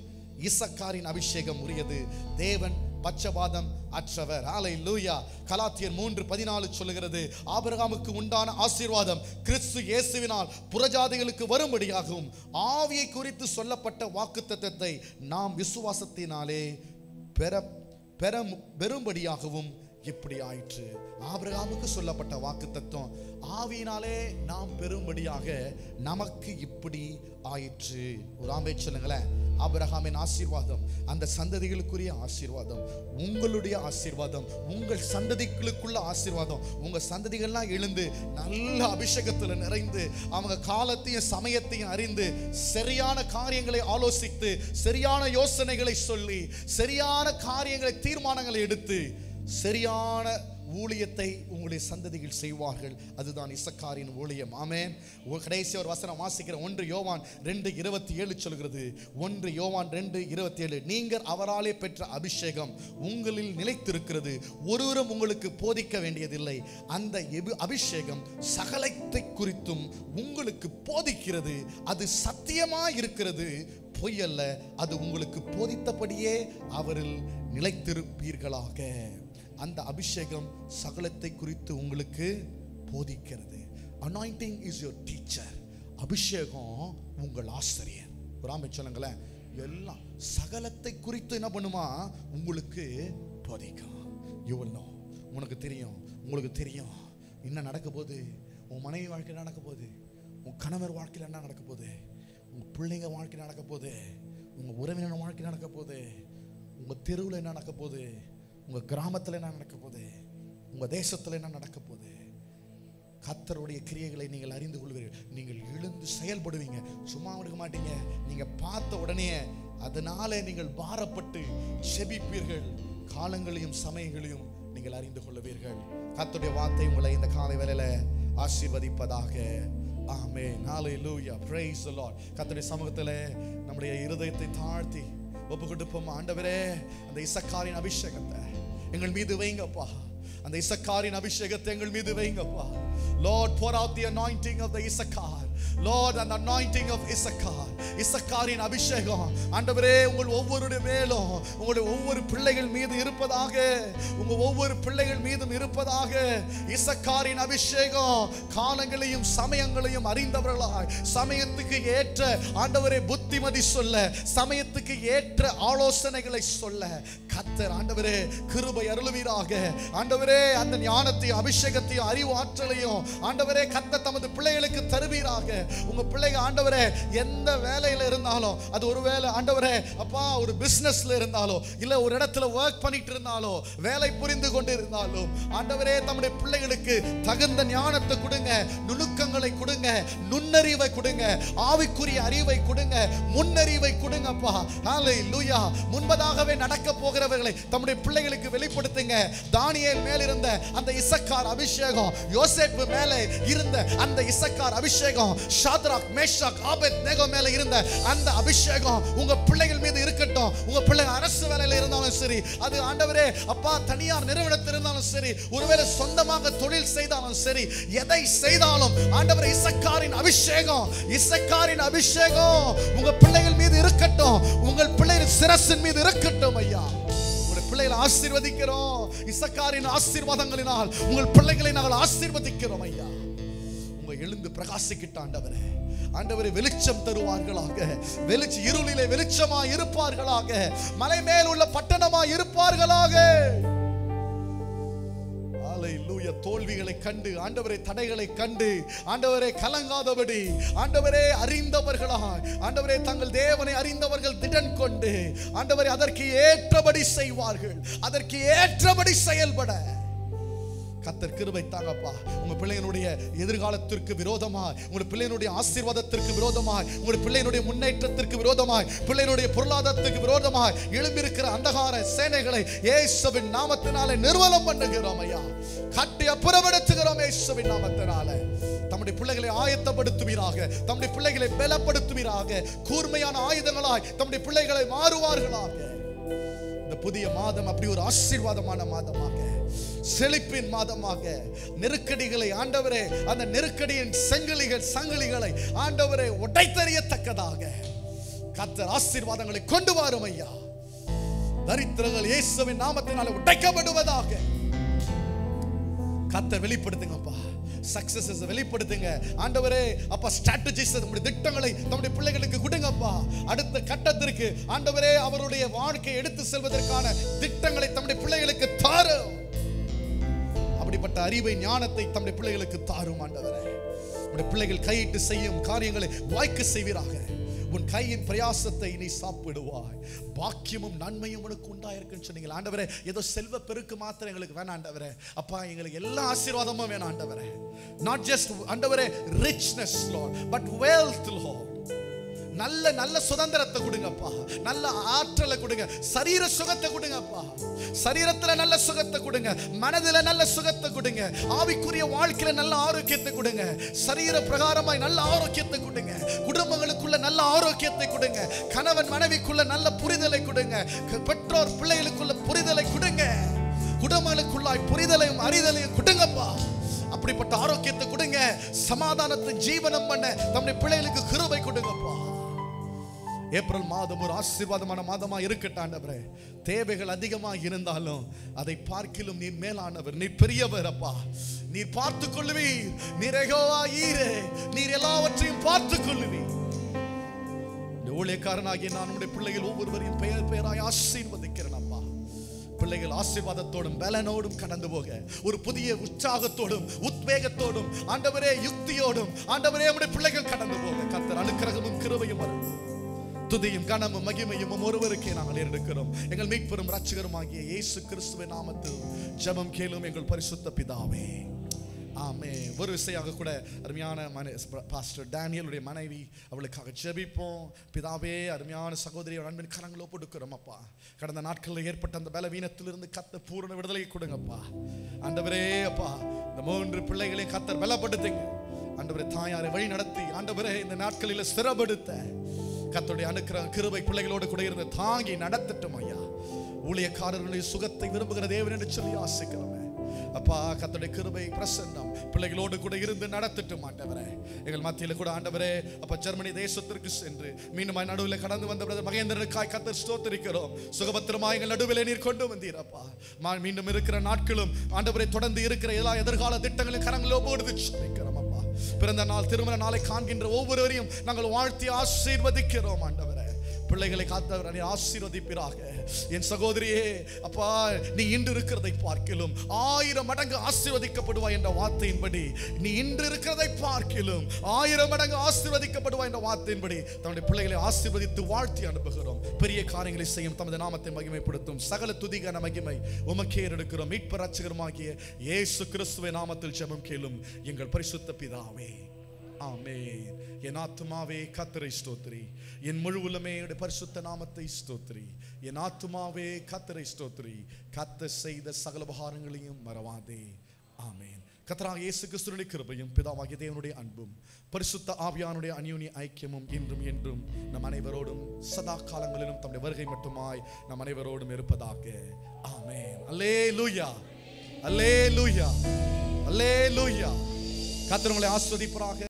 இசக்காரின் அபிஷேகம் உரியது. தேவன் பட்சபாதம் அற்றவர். ஹல்லேலூயா. கலாத்தியர் 3:14 சொல்லுகிறது, ஆபிரகாமுக்கு உண்டான ஆசீர்வாதம் கிறிஸ்து இயேசுவினால் புறஜாதிகளுக்கு வரும்படியாகவும் ஆவியை குறித்து சொல்லப்பட்ட வாக்குத்தத்தத்தை நாம் விசுவாசத்தினாலே பெறும்படியாகவும் இப்படி ஆயிற்று. ஆபிரகாமுக்கு சொல்லப்பட்ட வாக்குத்தத்தம் ஆவியினாலே நாம் பெறும்படியாக நமக்கு இப்படி ஆயிற்று. ஒரு ஆமென் சொல்லுங்களேன். ஆபிரகாமின் ஆசீர்வாதம், அந்த சந்ததிகளுக்குரிய ஆசீர்வாதம், உங்களுடைய ஆசீர்வாதம், உங்கள் சந்ததிகளுக்குள்ள ஆசீர்வாதம். உங்க சந்ததிகள்லாம் எழுந்து நல்ல அபிஷேகத்தில் நிறைந்து, அவங்க காலத்தையும் சமயத்தையும் அறிந்து, சரியான காரியங்களை ஆலோசித்து, சரியான யோசனைகளை சொல்லி, சரியான காரியங்களை, தீர்மானங்களை எடுத்து, சரியான ஊழியத்தை உங்களுடைய சந்ததிகள் செய்வார்கள். அதுதான் இசக்காரின் ஊழியம். ஆமென். கடைசி ஒரு வசனம் வாசிக்கிற 1 யோவான் 2:27 சொல்கிறது. 1 யோவான் 2:27, நீங்கள் அவராலே பெற்ற அபிஷேகம் உங்களில் நிலைத்திருக்கிறது, ஒருவரும் உங்களுக்கு போதிக்க வேண்டியதில்லை. அந்த அபிஷேகம் சகலத்தை குறித்தும் உங்களுக்கு போதிக்கிறது. அது சத்தியமாய் இருக்கிறது, பொய் அல்ல. அது உங்களுக்கு போதித்தபடியே அவரில் நிலைத்திருப்பீர்களாக. அந்த அபிஷேகம் சகலத்தை குறித்து உங்களுக்கு போதிக்கிறது. Anointing is your teacher. அபிஷேகம் உங்கள் ஆசிரியர். ஒரு ஆமென் சொல்லுங்களேன். எல்லாம் சகலத்தை குறித்து என்ன பண்ணுமா? உங்களுக்கு போதிக்கும். You will know. உனக்கு தெரியும், உங்களுக்கு தெரியும் என்ன நடக்க போகுது, உன் மனைவி வாழ்க்கையில் நடக்க போகுது, உன் கணவர் வாழ்க்கையில் என்ன நடக்க போகுது, உங்கள் பிள்ளைங்க வாழ்க்கையில் நடக்க போகுது, உங்கள் உறவினர் வாழ்க்கையில் நடக்க போகுது, உங்கள் தெருவில் என்ன நடக்க போகுது, உங்கள் கிராமத்தில் என்ன நடக்க போகுது, உங்கள் தேசத்தில் என்ன நடக்க போகுது. கர்த்தருடைய கிரியைகளை நீங்கள் அறிந்து கொள்வீர்கள். நீங்கள் எழுந்து செயல்படுவீங்க, சும்மா இருக்க மாட்டீங்க. நீங்கள் பார்த்த உடனே அதனால நீங்கள் பாரப்பட்டு செபிப்பீர்கள். காலங்களையும் சமயங்களையும் நீங்கள் அறிந்து கொள்வீர்கள். கர்த்தருடைய வார்த்தை உங்களை இந்த காலை வேளையில ஆசீர்வதிப்பதாக. ஆமென். ஹல்லேலூயா. Praise the Lord. கர்த்தருடைய சமூகத்திலே நம்முடைய இருதயத்தை தாழ்த்தி ஒப்பு கொடுப்போம். ஆண்டவரே, அந்த இசக்காரின் அபிஷேகத்தை எங்கள் மீது வைங்கப்பா. அந்த இசக்காரின் அபிஷேகத்தை எங்கள் மீது வைங்கப்பா. Lord, pour out the anointing of the Issachar. Lord, and the anointing of Issachar. இசக்காரின் அபிஷேகம் ஆண்டவரே உங்கள் ஒவ்வொருடைய மேலும், உங்களுடைய ஒவ்வொரு பிள்ளைகள் மீது இருப்பதாக, உங்க ஒவ்வொரு பிள்ளைகள் மீதும் இருப்பதாக. இசக்காரின் அபிஷேகம் காலங்களையும் சமயங்களையும் அறிந்தவர்களாய், சமயத்துக்கு ஏற்ற ஆண்டவரே புத்திமதி சொல்ல, சமயத்துக்கு ஏற்ற ஆலோசனைகளை சொல்ல கர்த்தர் ஆண்டவரே கிருபை அருளுவீராக. ஆண்டவரே அந்த ஞானத்தையும் அபிஷேகத்தையும் அறிவு ஆற்றலையும் ஆண்டவரே கர்த்தர் தமது பிள்ளைகளுக்கு தருவீராக. உங்க பிள்ளைங்க ஆண்டவரே எந்த வேலையில இருந்தாலும், அது ஒருவேளை ஆண்டவரே அப்பா ஒரு பிசினஸ்ல இருந்தாலும், இல்ல ஒரு இடத்துல வொர்க் பண்ணிட்டு இருந்தாலும், வேலை புரிந்து கொண்டு இருந்தாலும், ஆண்டவரே தம்முடைய பிள்ளைகளுக்கு தகுந்த ஞானத்தை கொடுங்க, நுணுக்கங்களை கொடுங்க, நுண்ணறிவை கொடுங்க, ஆவிக்குரிய அறிவை கொடுங்க, முன்னறிவை கொடுங்கப்பா. ஹல்லேலூயா. முன்பதாகவே நடக்க போகிறவர்களை தம்முடைய பிள்ளைகளுக்கு வெளிப்படுத்துங்க. தானியேல் மேல் இருந்த அந்த இசக்கார் அபிஷேகம், யோசேப்பு மேலே இருந்த அந்த இசக்கார் அபிஷேகம், ஷாத்ராக் மேஷாக் ஆபேத்நேகோ மேலே இருந்த அந்த அபிஷேகம் உங்க பிள்ளைகள் மீது இருக்கட்டும். உங்க பிள்ளைங்க அரசு வேலையில இருந்தாலும் சரி, அது ஆண்டவரே அப்பா தனியார் நிறுவனத்தில் இருந்தாலும் சரி, ஒருவேளை சொந்தமாக தொழில் செய்தாலும் சரி, எதை செய்தாலும் ஆண்டவரே இசக்காரின் அபிஷேகம், இசக்காரின் அபிஷேகம் உங்க பிள்ளைகள் மீது இருக்கட்டும். உங்கள் பிள்ளைகள் சிரசின் மீது இருக்கட்டும் ஐயா. உங்கள் பிள்ளைகளை ஆசீர்வதிக்கிறோம். இசக்காரின் ஆசீர்வாதங்களினால் உங்கள் பிள்ளைகளை நாங்கள் ஆசீர்வதிக்கிறோம் ஐயா. எழுந்து பிரகாசிக்கிட்ட ஆண்டவரே, ஆண்டவரே வெளிச்சம் தருவார்களாக, இருளிலே வெளிச்சமாய் இருப்பார்களாக, மலை மேல் உள்ள பட்டணமாய் இருப்பார்களாக. ஹல்லேலூயா. தோல்விகளை கண்டு ஆண்டவரே, தடைகளை கண்டு ஆண்டவரே கலங்காதபடி ஆண்டவரே அறிந்தவர்களாய், ஆண்டவரே தங்கள் தேவனை அறிந்தவர்கள் திடன் கொண்டு ஆண்டவரே அதற்கு ஏற்றபடி செய்வார்கள், அதற்கு ஏற்றபடி செயல்பட கர்த்தர் கிருபை தாங்கப்பா. உங்க பிள்ளைகளுடைய எதிர்காலத்திற்கு விரோதமாய், உங்க பிள்ளைகளுடைய ஆசீர்வாதத்திற்கு விரோதமாய், உங்க பிள்ளைகளுடைய முன்னேற்றத்திற்கு விரோதமாய், பிள்ளைகளுடைய பொருளாதாரத்துக்கு விரோதமாய் எழும்பியிருக்கிற அந்தகார சேனைகளை இயேசுவின் நாமத்தினாலே நிர்மூலம் பண்ணுகிறோம் ஐயா. கட்டி அப்புறப்படுத்துகிறோம் இயேசுவின் நாமத்தினாலே. தம்முடைய பிள்ளைகளை ஆயத்தப்படுத்துவீராக, தம்முடைய பிள்ளைகளை பலப்படுத்துவீராக, கூர்மையான ஆயுதங்களாய் தம்முடைய பிள்ளைகளை மாறுவார்களாக. இந்த புதிய மாதம் அப்படி ஒரு ஆசீர்வாதமான மாதமாக, செழிப்பின் மாதமாக, நெருக்கடிகளை ஆண்டவரே அந்த நெருக்கடியின் சங்கிலிகளை ஆண்டவரே உடைத்தறியத்தக்கதாக கர்த்தர் ஆசீர்வாதங்களை கொண்டு வரும் ஐயா. தரித்திரங்கள் இயேசுவின் நாமத்தினாலே உடைக்கப்படுவதாக கர்த்தர் வெளிப்படுத்துங்கப்பா. சக்சஸஸ் வெளிப்படுத்துங்க ஆண்டவரே அப்பா. ஸ்ட்ராட்டஜிஸ், நம்முடைய திட்டங்களை நம்முடைய பிள்ளைகளுக்கு கொடுங்கப்பா. அடுத்த கட்டத்திற்கு ஆண்டவரே அவருடைய வாழ்க்கையை எடுத்து செல்வதற்கான திட்டங்களை நம்முடைய பிள்ளைகளுக்கு தாரும். அப்படிப்பட்ட அறிவை ஞானத்தை நம்முடைய பிள்ளைகளுக்கு தாரும் ஆண்டவரே. நம்முடைய பிள்ளைகள் கையிட்டு செய்யும் காரியங்களை வாய்க்க செய்வீராக. உன் கையின் பிரயாசத்தை நீ சாப்பிடுவாய், பாக்கியமும் நன்மையும் உனக்கு உண்டாயிருக்குன்னு சொன்னீங்க ஆண்டவரே. ஏதோ செல்வ பெருக்கு மாத்திரம் எங்களுக்கு வேணாம் ஆண்டவரே அப்பா. எங்களுக்கு எல்லா ஆசீர்வாதமும் வேணாம் ஆண்டவரே. நாட் ஜஸ்ட் ஆண்டவரே richness Lord, but wealth Lord. நல்ல நல்ல சுதந்திரத்தை கொடுங்கப்பா, நல்ல ஆற்றலை கொடுங்க, சரீர சுகத்தை கொடுங்கப்பா, சரீரத்துல நல்ல சுகத்தை கொடுங்க, மனதில நல்ல சுகத்தை கொடுங்க, ஆவிக்குரிய வாழ்க்கையில நல்ல ஆரோக்கியத்தை கொடுங்க, சரீர பிரகாரமாய் நல்ல ஆரோக்கியத்தை கொடுங்க, குடும்பங்களுக்குள்ள நல்ல ஆரோக்கியத்தை கொடுங்க, கணவன் மனைவிக்குள்ள நல்ல புரிதலை கொடுங்க, பெற்றோர் பிள்ளைகளுக்குள்ள புரிதலை கொடுங்க, குடும்பங்களுக்குள்ளாய் புரிதலையும் அறிதலையும் கொடுங்கப்பா. அப்படிப்பட்ட ஆரோக்கியத்தை கொடுங்க, சமாதானத்தை ஜீவனம் பண்ண நம்முடைய பிள்ளைகளுக்கு கிருபை கொடுங்கப்பா. ஏப்ரல் மாதம் ஒரு ஆசீர்வாதமான மாதமா இருக்கட்டும் ஆண்டவரே. தேவைகள் அதிகமாக இருந்தாலும் அதை பார்க்கிலும் நீர் மேலானவர், நீர் பெரியவர் அப்பா. நீர் பார்த்துக் கொள்ளுவீர், நீர் யெகோவா ஈரே, நீர் எல்லாவற்றையும் பார்த்துக் கொள்ளுவீர். ஊழியக்காரனாகிய நான் நம்முடைய பிள்ளைகள் ஒவ்வொருவரையும் பெயர் பெயராய் ஆசீர்வதிக்கிறேன் அப்பா. பிள்ளைகள் ஆசீர்வாதத்தோடும் பலனோடும் கடந்து போக, ஒரு புதிய உற்சாகத்தோடும் உத்வேகத்தோடும் ஆண்டவரே யுக்தியோடும் ஆண்டவரே நம்முடைய பிள்ளைகள் கடந்து போக கர்த்தர் அனுக்கிரகமும் கிருபையும் வரும். துதியும் கனமும் மகிமையும் ஒருவருக்கே நாங்கள் எடுக்கிறோம். எங்கள் மீட்பெரும் இரட்சகருமாகிய இயேசு கிறிஸ்துவின் நாமத்தில் ஜெபம் கேளும் எங்கள் பரிசுத்த பிதாவே, ஆமென். ஒரு விஷயம் கூட அருமையான பாஸ்டர் டேனியலுடைய மனைவி, அவளுக்காக ஜெபிப்போம். பிதாவே, அருமையான சகோதரியோட அன்பின் கரங்களை ஒப்புடுக்கிறோம் அப்பா. கடந்த நாட்களில் ஏற்பட்ட அந்த பலவீனத்திலிருந்து கர்த்தர் பூரண விடுதலை கொடுங்கப்பா. ஆண்டவரே அப்பா, இந்த 3 பிள்ளைகளை கர்த்தர் பலப்படுத்துங்க ஆண்டவரே. தாயாரை வழி நடத்தி ஆண்டவரே இந்த நாட்களில் ஸ்திரப்படுத்த கர்த்தருடைய அனுக்கிரக கிருபை பிள்ளைகளோடு கூட இருந்து தாங்கி நடத்தட்டும் ஐயா. ஊழியக்காரர்களுடைய சுகத்தை விரும்புகிற தேவன் என்று சொல்லி ஆசைக்கிறோம் அப்பா. கர்த்தருடைய கிருபை பிரசன்னம் பிள்ளைகளோடு கூட இருந்து நடத்தட்டும் ஆண்டவரே. எங்கள் மத்தியில் கூட ஆண்டவரே அப்பா ஜெர்மனி தேசத்திற்கு சென்று மீண்டும் நடுவில் கடந்து வந்த பிரதர் மகேந்திரனுக்காய் கர்த்தர் ஸ்தோத்திரிக்கிறோம். சுகபத்திரமாக எங்கள் நடுவில் நீர் கொண்டு வந்தீர் அப்பா. மீண்டும் இருக்கிற நாட்களும் ஆண்டவரை தொடர்ந்து இருக்கிற எல்லா எதிர்கால திட்டங்களும் கரங்களோ போடுது சொல்லிக்கிறோம் அப்பா. பிறந்த நாள் திருமண நாளை காண்கின்ற ஒவ்வொருவரையும் நாங்கள் வாழ்த்தி ஆசீர்வதிக்கிறோம் ஆண்டவரே. பிள்ளைகளை காத்தவர் நீ ஆசீர்வதிப்பீராக. என் சகோதரியே அப்பா, நீ இன்று இருக்கிறதை பார்க்கிலும் 1000 மடங்கு ஆசீர்வதிக்கப்படுவாய் என்ற வார்த்தையின்படி, நீ இன்று இருக்கிறதை பார்க்கிலும் 1000 மடங்கு ஆசீர்வதிக்கப்படுவாய் என்ற வார்த்தையின்படி தன்னுடைய பிள்ளைகளை ஆசீர்வதித்து வாழ்த்தி அனுப்புகிறோம். பெரிய காரியங்களை செய்யும் தமது நாமத்தை மகிமைப்படுத்தும் சகல துதிகான மகிமை உமக்கே எடுக்கிறோம். மீட்பர் இரட்சகருமாகிய இயேசு கிறிஸ்துவின் நாமத்தில் ஜெபம் கேளும் எங்கள் பரிசுத்த பிதாவே, ஆமென். என் ஆத்துமாவே கர்த்தரை ஸ்தோத்திரி, என் முழு உள்ளமே பரிசுத்த நாமத்தை ஸ்தோத்திரி. என் ஆத்துமாவே கர்த்தரை ஸ்தோத்திரி, கர்த்தர் செய்த சகல உபகாரங்களையும் மறவாதே. ஆமென். கர்த்தராகிய இயேசு கிறிஸ்துவின் கிருபையும் பிதாவாகிய தேவனுடைய அன்பும் பரிசுத்த ஆவியானுடைய அந்யோன்ய ஐக்கியமும் இன்றும் என்றும் நம் அனைவரோடும் சதா காலங்களிலும் தம்முடைய வருகை மட்டுமாய் நம் அனைவரோடும் இருப்பதாக. ஆமென். அல்லேலூயா, அல்லேலூயா, அல்லேலூயா. கர்த்தர் உங்களை ஆசீர்வதிப்பாராக.